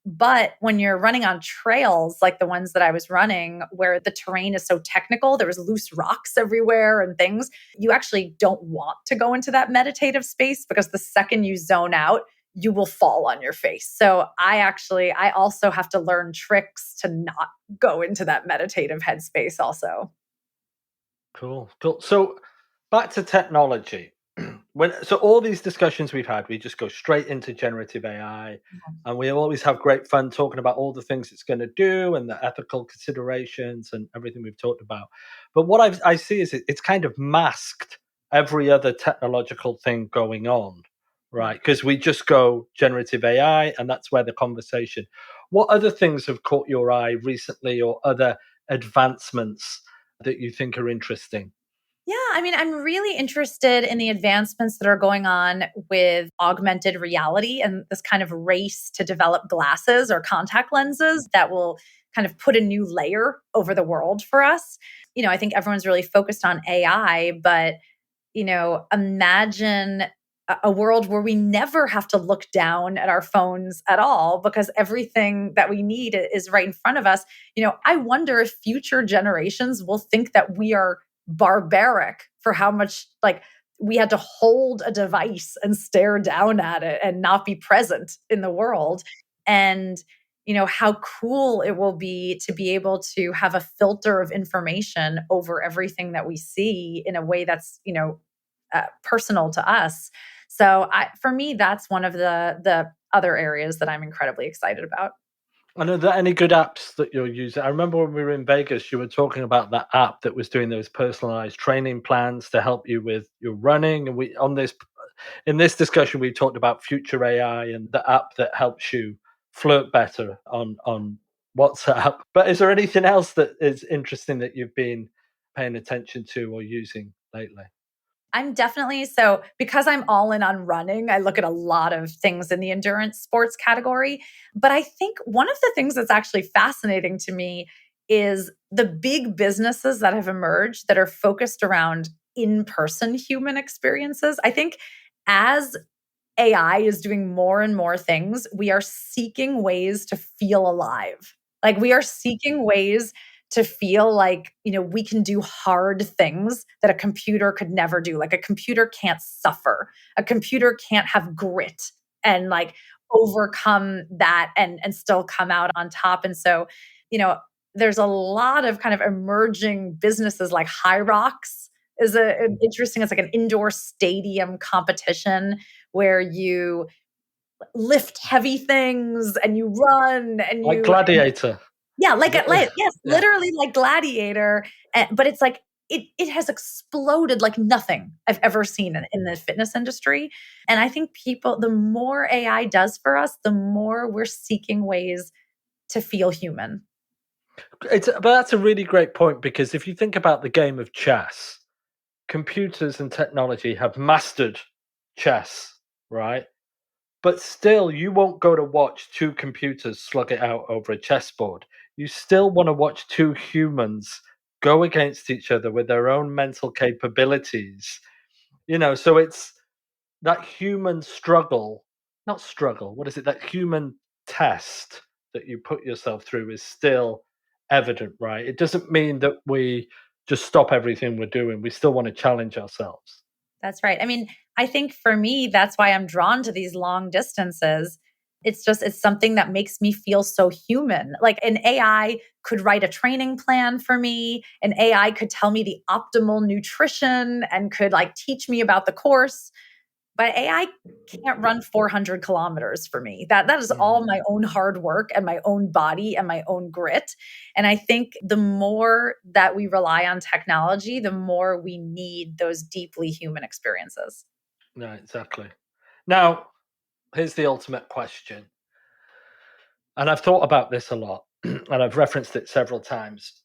But when you're running on trails like the ones that I was running, where the terrain is so technical, there was loose rocks everywhere and things, you actually don't want to go into that meditative space, because the second you zone out, you will fall on your face. So I also have to learn tricks to not go into that meditative headspace also. cool, cool. So back to technology. So all these discussions we've had, we just go straight into generative AI, and we always have great fun talking about all the things it's going to do and the ethical considerations and everything we've talked about. But what I see is it's kind of masked every other technological thing going on, right? Because we just go generative AI, and that's where the conversation. What other things have caught your eye recently, or other advancements that you think are interesting? Yeah, I mean, I'm really interested in the advancements that are going on with augmented reality and this kind of race to develop glasses or contact lenses that will kind of put a new layer over the world for us. I think everyone's really focused on AI, but, imagine a world where we never have to look down at our phones at all, because everything that we need is right in front of us. I wonder if future generations will think that we are barbaric for how much like we had to hold a device and stare down at it and not be present in the world. And how cool it will be to be able to have a filter of information over everything that we see in a way that's personal to us. So for me, that's one of the other areas that I'm incredibly excited about. And are there any good apps that you're using? I remember when we were in Vegas, you were talking about that app that was doing those personalized training plans to help you with your running. And we on this in this discussion, we talked about future AI and the app that helps you flirt better on WhatsApp. But is there anything else that is interesting that you've been paying attention to or using lately? I'm definitely so because I'm all in on running, I look at a lot of things in the endurance sports category. But I think one of the things that's actually fascinating to me is the big businesses that have emerged that are focused around in person human experiences. I think as AI is doing more and more things, we are seeking ways to feel alive. Like, we are seeking ways to feel like, we can do hard things that a computer could never do. Like, a computer can't suffer. A computer can't have grit and like overcome that and still come out on top. And so, you know, there's a lot of kind of emerging businesses like High Rocks is an interesting, it's like an indoor stadium competition where you lift heavy things and you run and Like you Gladiator. yeah, Is it? yes, Yeah. literally like Gladiator, but it's like it has exploded like nothing I've ever seen in the fitness industry. And I think people, the more AI does for us, the more we're seeking ways to feel human. But that's a really great point, because if you think about the game of chess, computers and technology have mastered chess, right? But still, you won't go to watch two computers slug it out over a chessboard. You still want to watch two humans go against each other with their own mental capabilities. So it's that human struggle, not struggle, what is it? That human test that you put yourself through is still evident, right? It doesn't mean that we just stop everything we're doing. We still want to challenge ourselves. That's right. I mean, I think for me, that's why I'm drawn to these long distances. It's something that makes me feel so human. Like an AI could write a training plan for me. An AI could tell me the optimal nutrition and could like teach me about the course. But AI can't run 400 kilometers for me. That is all my own hard work and my own body and my own grit. And I think the more that we rely on technology, the more we need those deeply human experiences. No, exactly. Now, here's the ultimate question. And I've thought about this a lot, and I've referenced it several times.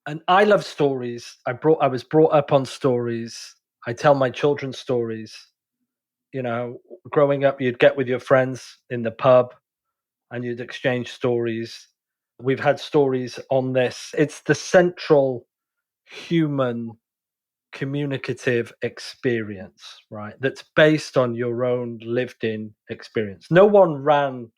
And I love stories. I was brought up on stories. I tell my children stories. You know, growing up, you'd get with your friends in the pub and you'd exchange stories. We've had stories on this. It's the central human communicative experience, right? That's based on your own lived in experience. No one ran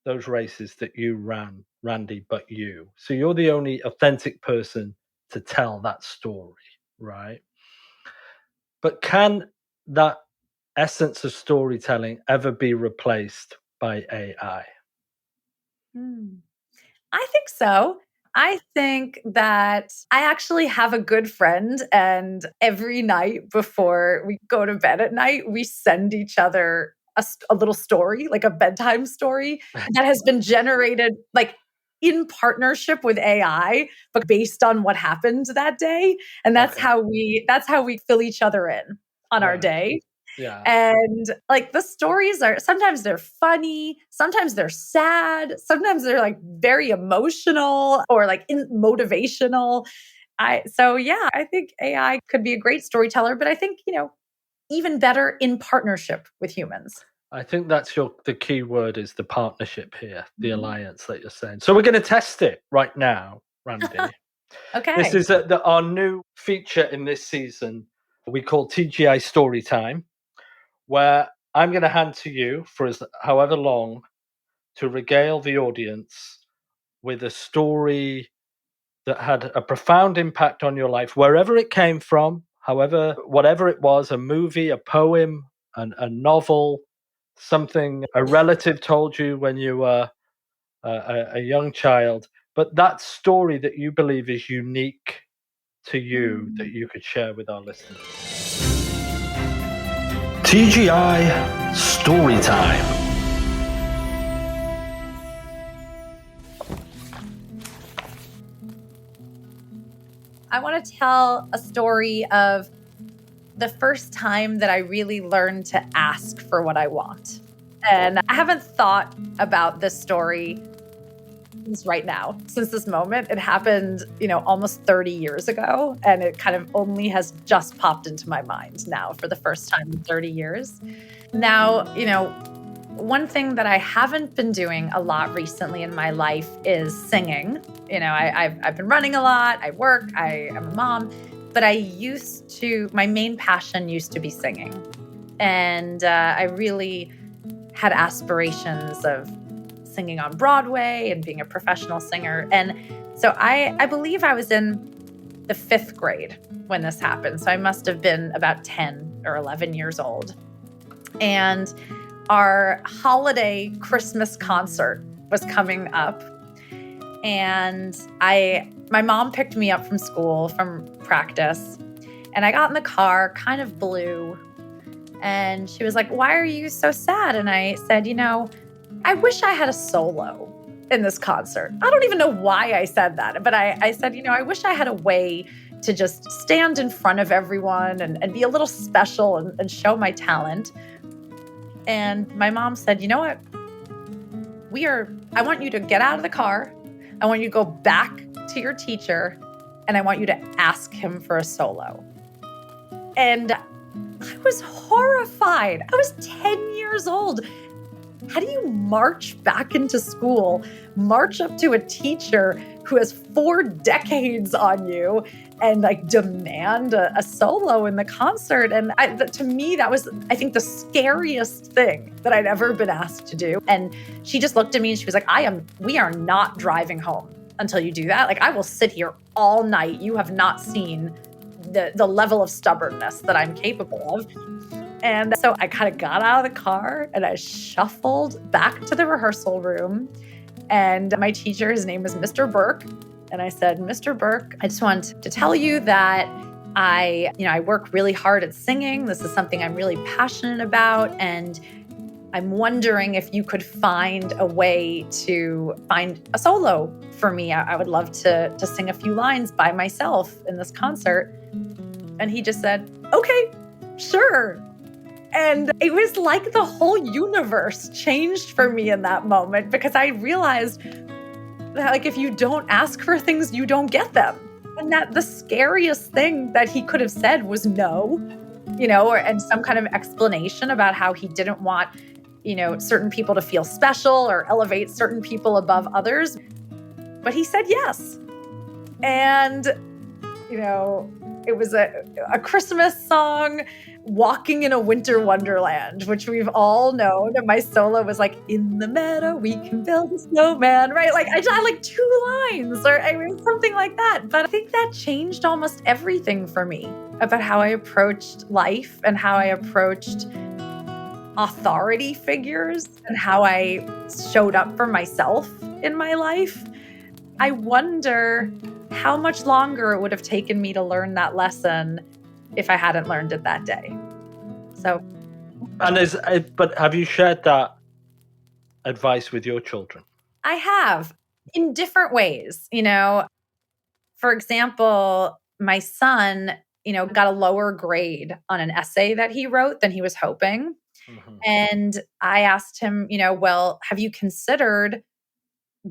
those races that you ran, Randy, but you. So you're the only authentic person to tell that story, right? But can that essence of storytelling ever be replaced by AI? Hmm. I think so. I think that I actually have a good friend, and every night before we go to bed at night, we send each other a little story, like a bedtime story that has been generated like in partnership with AI, but based on what happened that day. And Okay, that's how we fill each other in on our right. day. Yeah. And like the stories are sometimes they're funny, sometimes they're sad, sometimes they're like very emotional or like motivational. I think AI could be a great storyteller, but I think, even better in partnership with humans. I think that's the key word is the partnership here, the Mhm. alliance that you're saying. So we're going to test it right now, Randy. This Okay. is our new feature in this season. We call TGI Storytime, where I'm going to hand to you for however long to regale the audience with a story that had a profound impact on your life, wherever it came from, however, whatever it was, a movie, a poem, a novel, something a relative told you when you were a young child, but that story that you believe is unique to you that Mm. you could share with our listeners. TGI Storytime. I want to tell a story of the first time that I really learned to ask for what I want. And I haven't thought about this story since right now, since this moment. It happened, almost 30 years ago. And it kind of only has just popped into my mind now for the first time in 30 years. Now, one thing that I haven't been doing a lot recently in my life is singing. I've been running a lot. I work. I am a mom. But my main passion used to be singing. And I really had aspirations of singing on Broadway and being a professional singer. And so I believe I was in the 5th grade when this happened. So I must have been about 10 or 11 years old. And our holiday Christmas concert was coming up. And my mom picked me up from school, from practice. And I got in the car, kind of blue. And she was like, "Why are you so sad?" And I said, "I wish I had a solo in this concert." I don't even know why I said that, but I said, "I wish I had a way to just stand in front of everyone and be a little special and show my talent." And my mom said, "You know what? I want you to get out of the car. I want you to go back to your teacher, and I want you to ask him for a solo." And I was horrified. I was 10 years old. How do you march back into school, march up to a teacher who has 4 decades on you and like demand a solo in the concert? And to me, that was, I think, the scariest thing that I'd ever been asked to do. And she just looked at me and she was like, we are not driving home until you do that. Like, I will sit here all night. You have not seen the level of stubbornness that I'm capable of. And so I kind of got out of the car and I shuffled back to the rehearsal room. And my teacher, his name was Mr. Burke. And I said, Mr. Burke, I just want to tell you that I work really hard at singing. This is something I'm really passionate about. And I'm wondering if you could find a way to find a solo for me. I would love to sing a few lines by myself in this concert. And he just said, okay, sure. And it was like the whole universe changed for me in that moment, because I realized that, like, if you don't ask for things, you don't get them. And that the scariest thing that he could have said was no, and some kind of explanation about how he didn't want, certain people to feel special or elevate certain people above others. But he said yes. And, it was a Christmas song, Walking in a Winter Wonderland, which we've all known. And my solo was like, in the meadow, we can build a snowman, right? Like, I had like 2 lines or something like that. But I think that changed almost everything for me about how I approached life and how I approached authority figures and how I showed up for myself in my life. I wonder how much longer it would have taken me to learn that lesson if I hadn't learned it that day. So, but have you shared that advice with your children? I have, in different ways. For example, my son, got a lower grade on an essay that he wrote than he was hoping. Mm-hmm. And I asked him, well, have you considered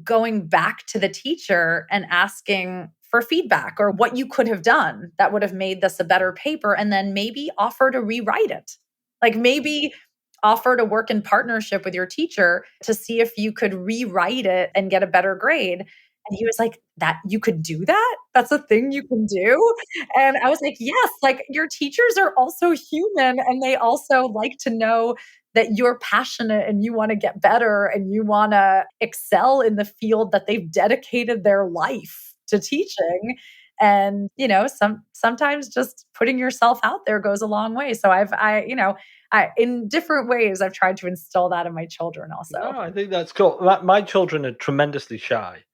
going back to the teacher and asking for feedback or what you could have done that would have made this a better paper, and then maybe offer to rewrite it? Like, maybe offer to work in partnership with your teacher to see if you could rewrite it and get a better grade. And he was like, that you could do that? That's a thing you can do? And I was like, yes, like, your teachers are also human, and they also like to know that you're passionate and you want to get better and you want to excel in the field that they've dedicated their life to teaching. And, sometimes just putting yourself out there goes a long way. So in different ways, I've tried to instill that in my children also. No, I think that's cool. My children are tremendously shy.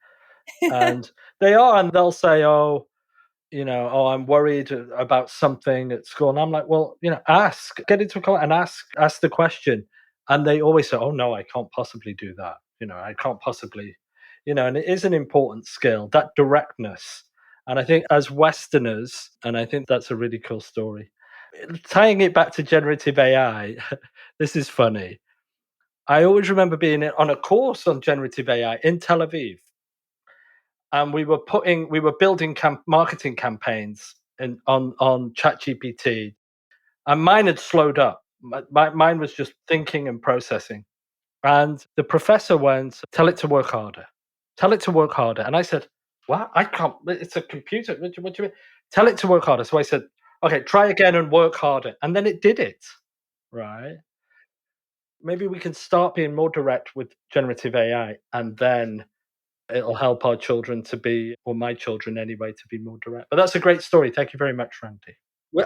And they'll say, I'm worried about something at school. And I'm like, well, get into a call and ask the question. And they always say, oh no, I can't possibly do that. I can't possibly, and it is an important skill, that directness. And I think as Westerners, and I think that's a really cool story, tying it back to generative AI, this is funny. I always remember being on a course on generative AI in Tel Aviv. And we were building marketing campaigns on ChatGPT, and mine had slowed up. Mine was just thinking and processing. And the professor went, "Tell it to work harder. Tell it to work harder." And I said, "What? I can't. It's a computer. What do you mean? Tell it to work harder." So I said, "Okay, try again and work harder." And then it did it. Right? Maybe we can start being more direct with generative AI, and then it'll help our children to be, or my children anyway, to be more direct. But that's a great story. Thank you very much, Randy.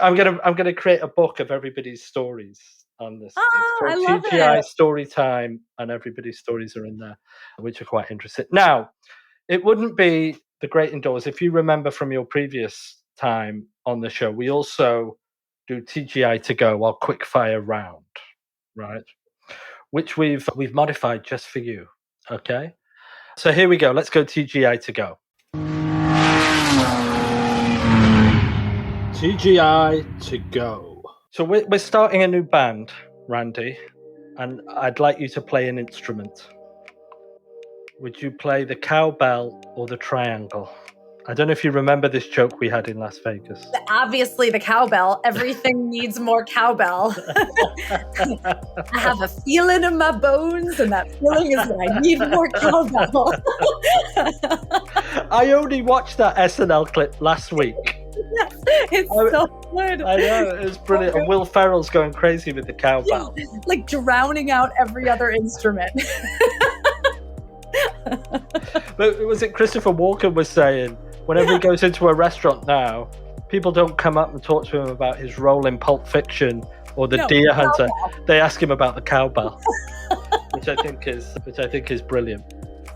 I'm gonna create a book of everybody's stories on this. Oh, I love TGI it. Story Time, and everybody's stories are in there, which are quite interesting. Now, it wouldn't be the Great Indoors if you remember from your previous time on the show. We also do TGI to go, our quick fire round, right? Which we've modified just for you. Okay. So here we go. Let's go TGI to go. TGI to go. So we're starting a new band, Randy, and I'd like you to play an instrument. Would you play the cowbell or the triangle? I don't know if you remember this joke we had in Las Vegas. Obviously, the cowbell. Everything needs more cowbell. I have a feeling in my bones, and that feeling is that I need more cowbell. I only watched that SNL clip last week. Yes, it's so good. I know, it was brilliant. And Will Ferrell's going crazy with the cowbell. Yeah, like drowning out every other instrument. But was it Christopher Walken was saying, whenever he goes into a restaurant now, people don't come up and talk to him about his role in Pulp Fiction or the Deer Hunter. Cowbell. They ask him about the cowbell, which I think is brilliant.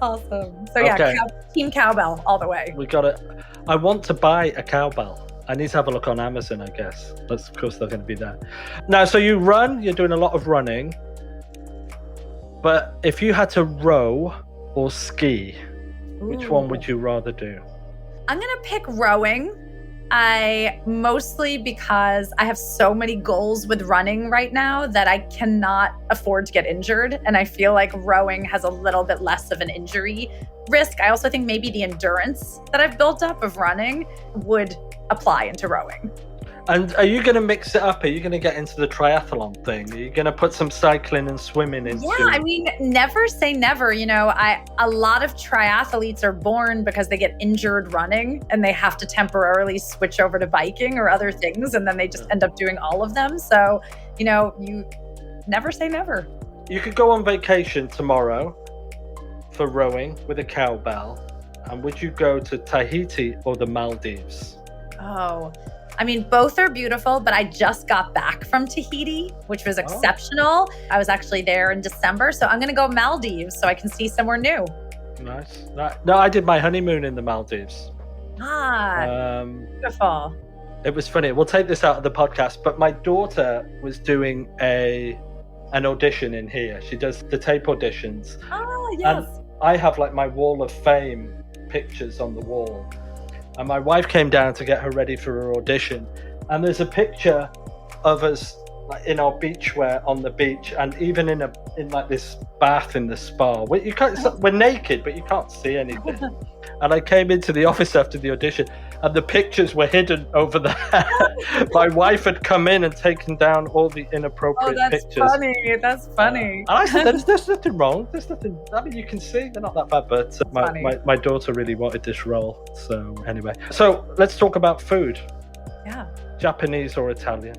Awesome. So yeah, Okay. Team Cowbell all the way. We got it. I want to buy a cowbell. I need to have a look on Amazon, I guess. Of course, they're going to be there. Now, so you run. You're doing a lot of running. But if you had to row or ski, which one would you rather do? I'm going to pick rowing. Mostly because I have so many goals with running right now that I cannot afford to get injured. And I feel like rowing has a little bit less of an injury risk. I also think maybe the endurance that I've built up of running would apply into rowing. And are you going to mix it up? Are you going to get into the triathlon thing? Are you going to put some cycling and swimming into? Yeah, I mean, never say never. You know, a lot of triathletes are born because they get injured running and they have to temporarily switch over to biking or other things, and then they just end up doing all of them. So, you know, you never say never. You could go on vacation tomorrow for rowing with a cowbell. And would you go to Tahiti or the Maldives? Oh, I mean, both are beautiful, but I just got back from Tahiti, which was exceptional. I was actually there in December, so I'm going to go Maldives so I can see somewhere new. Nice. No, I did my honeymoon in the Maldives. Beautiful. It was funny. We'll take this out of the podcast, but my daughter was doing an audition in here. She does the tape auditions. Oh, yes. And I have like my wall of fame pictures on the wall. And my wife came down to get her ready for her audition. And there's a picture of us like, in our beachwear on the beach, and even in like this bath in the spa. We're naked, but you can't see anything. And I came into the office after the audition, and the pictures were hidden over there. My wife had come in and taken down all the inappropriate pictures. That's funny. And I said, there's nothing wrong. There's nothing. I mean, you can see they're not that bad, but my daughter really wanted this role. So anyway, so let's talk about food. Yeah. Japanese or Italian?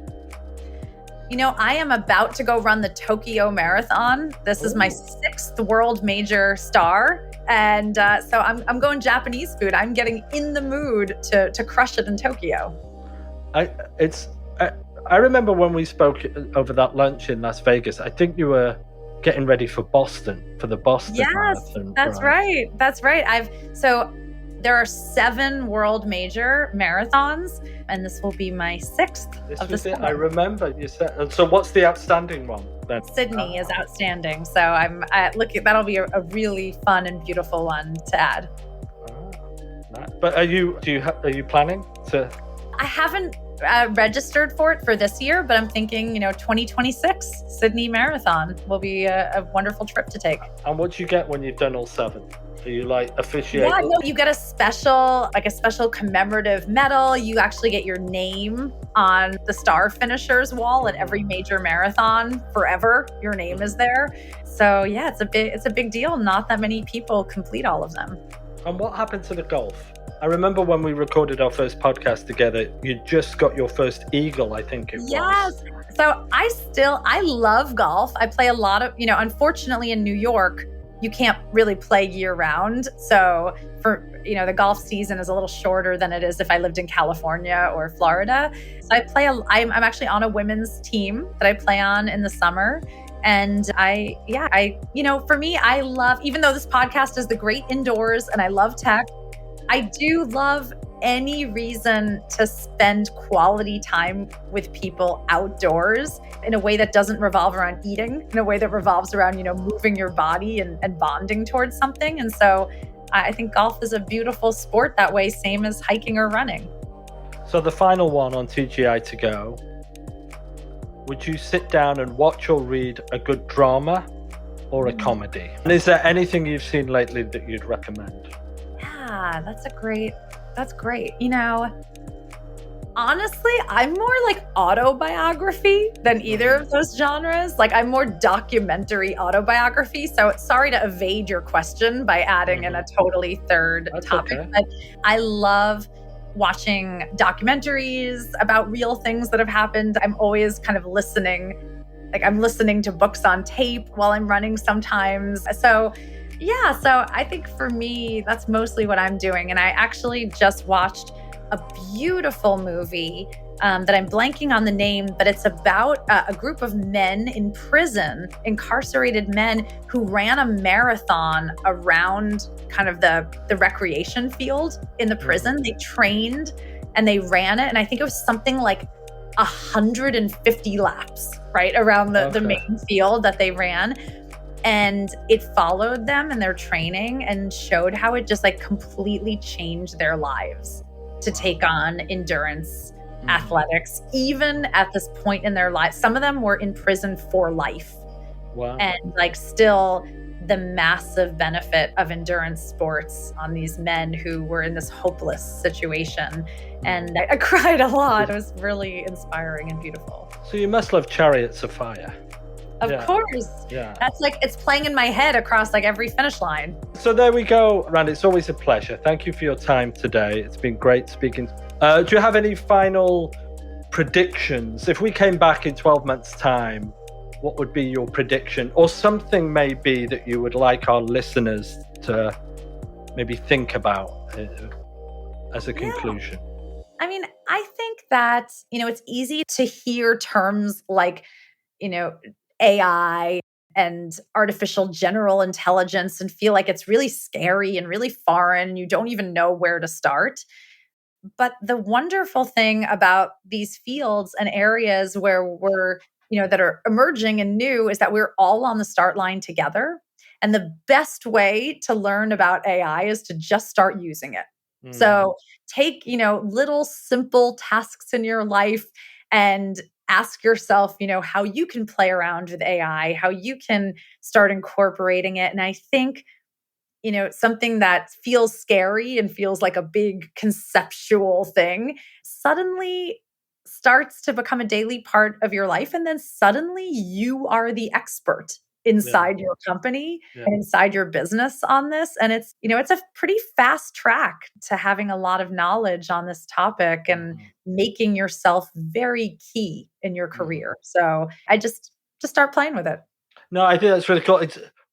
You know, I am about to go run the Tokyo Marathon. This is my 6th world major star. And so I'm going Japanese food. I'm getting in the mood to crush it in Tokyo. I remember when we spoke over that lunch in Las Vegas, I think you were getting ready for Boston, for the Boston Marathon. That's right. That's right. So there are 7 world major marathons, and this will be my 6th This of was the it. I remember you said. So what's the outstanding one then? Sydney is outstanding. So that'll be a really fun and beautiful one to add. But are you planning to? I haven't registered for it for this year, but I'm thinking, 2026 Sydney Marathon will be a wonderful trip to take. And what do you get when you've done all 7? Are you like officiating? Yeah, no, you get a special commemorative medal. You actually get your name on the star finishers wall at every major marathon forever. Your name is there. So yeah, it's a big deal. Not that many people complete all of them. And what happened to the golf? I remember when we recorded our first podcast together, you just got your first eagle, I think it was. Yes. So I love golf. I play a lot of, unfortunately in New York, you can't really play year round. So for, the golf season is a little shorter than it is if I lived in California or Florida. So I'm actually on a women's team that I play on in the summer. And for me, I love, even though this podcast is the great indoors and I love tech, I do love any reason to spend quality time with people outdoors in a way that doesn't revolve around eating, in a way that revolves around, moving your body and bonding towards something. And so I think golf is a beautiful sport that way, same as hiking or running. So the final one on TGI to go, would you sit down and watch or read a good drama or a comedy? And is there anything you've seen lately that you'd recommend? Yeah, that's a great That's great. Honestly, I'm more like autobiography than either of those genres. Like I'm more documentary autobiography. So sorry to evade your question by adding in a totally third That's topic, okay. but I love watching documentaries about real things that have happened. I'm always kind of listening. Like I'm listening to books on tape while I'm running sometimes. So yeah, so I think for me, that's mostly what I'm doing. And I actually just watched a beautiful movie that I'm blanking on the name, but it's about a group of men in prison, incarcerated men who ran a marathon around kind of the recreation field in the prison. They trained and they ran it. And I think it was something like 150 laps, right, around the main field that they ran. And it followed them in their training and showed how it just like completely changed their lives to take on endurance athletics, even at this point in their lives. Some of them were in prison for life. Wow. And like still the massive benefit of endurance sports on these men who were in this hopeless situation. And I cried a lot. It was really inspiring and beautiful. So you must love Chariots of Fire. Of course. Yeah. That's like, it's playing in my head across like every finish line. So there we go, Randy. It's always a pleasure. Thank you for your time today. It's been great speaking. Do you have any final predictions? If we came back in 12 months' time, what would be your prediction? Or something maybe that you would like our listeners to maybe think about as a conclusion? I mean, I think that, it's easy to hear terms like, AI and artificial general intelligence and feel like it's really scary and really foreign. You don't even know where to start. But the wonderful thing about these fields and areas where we're, that are emerging and new is that we're all on the start line together. And the best way to learn about AI is to just start using it. So take, little simple tasks in your life and ask yourself, how you can play around with AI, how you can start incorporating it. And I think, something that feels scary and feels like a big conceptual thing suddenly starts to become a daily part of your life. And then suddenly you are the expert inside your company and inside your business on this. And it's, it's a pretty fast track to having a lot of knowledge on this topic and making yourself very key in your career. So I just start playing with it. No, I think that's really cool.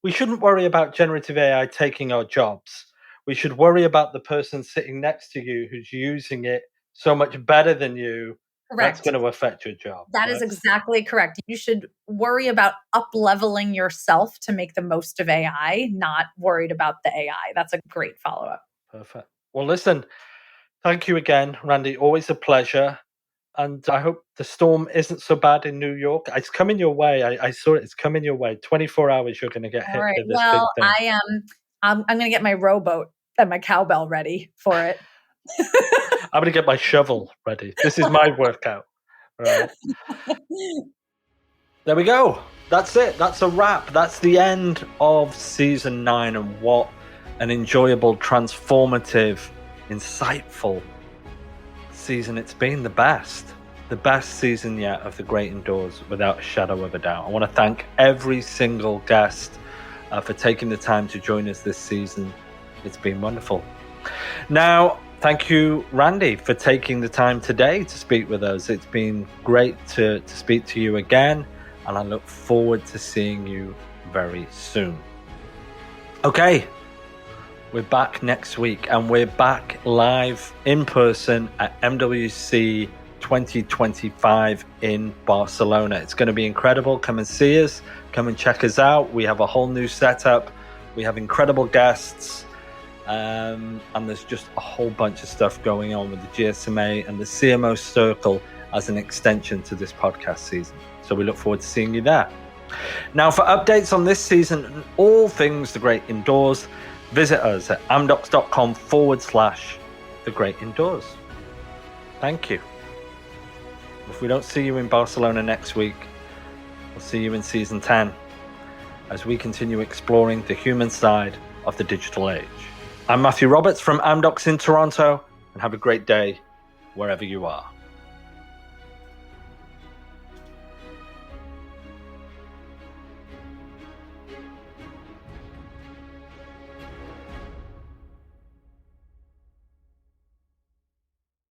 We shouldn't worry about generative AI taking our jobs. We should worry about the person sitting next to you who's using it so much better than you. Correct. That's going to affect your job. That is exactly correct. You should worry about up-leveling yourself to make the most of AI, not worried about the AI. That's a great follow-up. Perfect. Well, listen, thank you again, Randy. Always a pleasure. And I hope the storm isn't so bad in New York. It's coming your way. I saw it. It's coming your way. 24 hours, you're going to get hit with this big thing. I am. I'm going to get my rowboat and my cowbell ready for it. I'm going to get my shovel ready. This is my workout. Right. There we go. That's it. That's a wrap. That's the end of season 9. And what an enjoyable, transformative, insightful season it's been. The best season yet of the Great Indoors, without a shadow of a doubt. I want to thank every single guest for taking the time to join us this season. It's been wonderful. Now, thank you, Randy, for taking the time today to speak with us. It's been great to speak to you again, and I look forward to seeing you very soon. Okay, we're back next week, and we're back live in person at MWC 2025 in Barcelona. It's going to be incredible. Come and see us. Come and check us out. We have a whole new setup. We have incredible guests. And there's just a whole bunch of stuff going on with the GSMA and the CMO Circle as an extension to this podcast season. So we look forward to seeing you there. Now, for updates on this season and all things The Great Indoors, visit us at amdocs.com/The Great Indoors. Thank you. If we don't see you in Barcelona next week, we'll see you in season 10 as we continue exploring the human side of the digital age. I'm Matthew Roberts from Amdocs in Toronto. and have a great day wherever you are.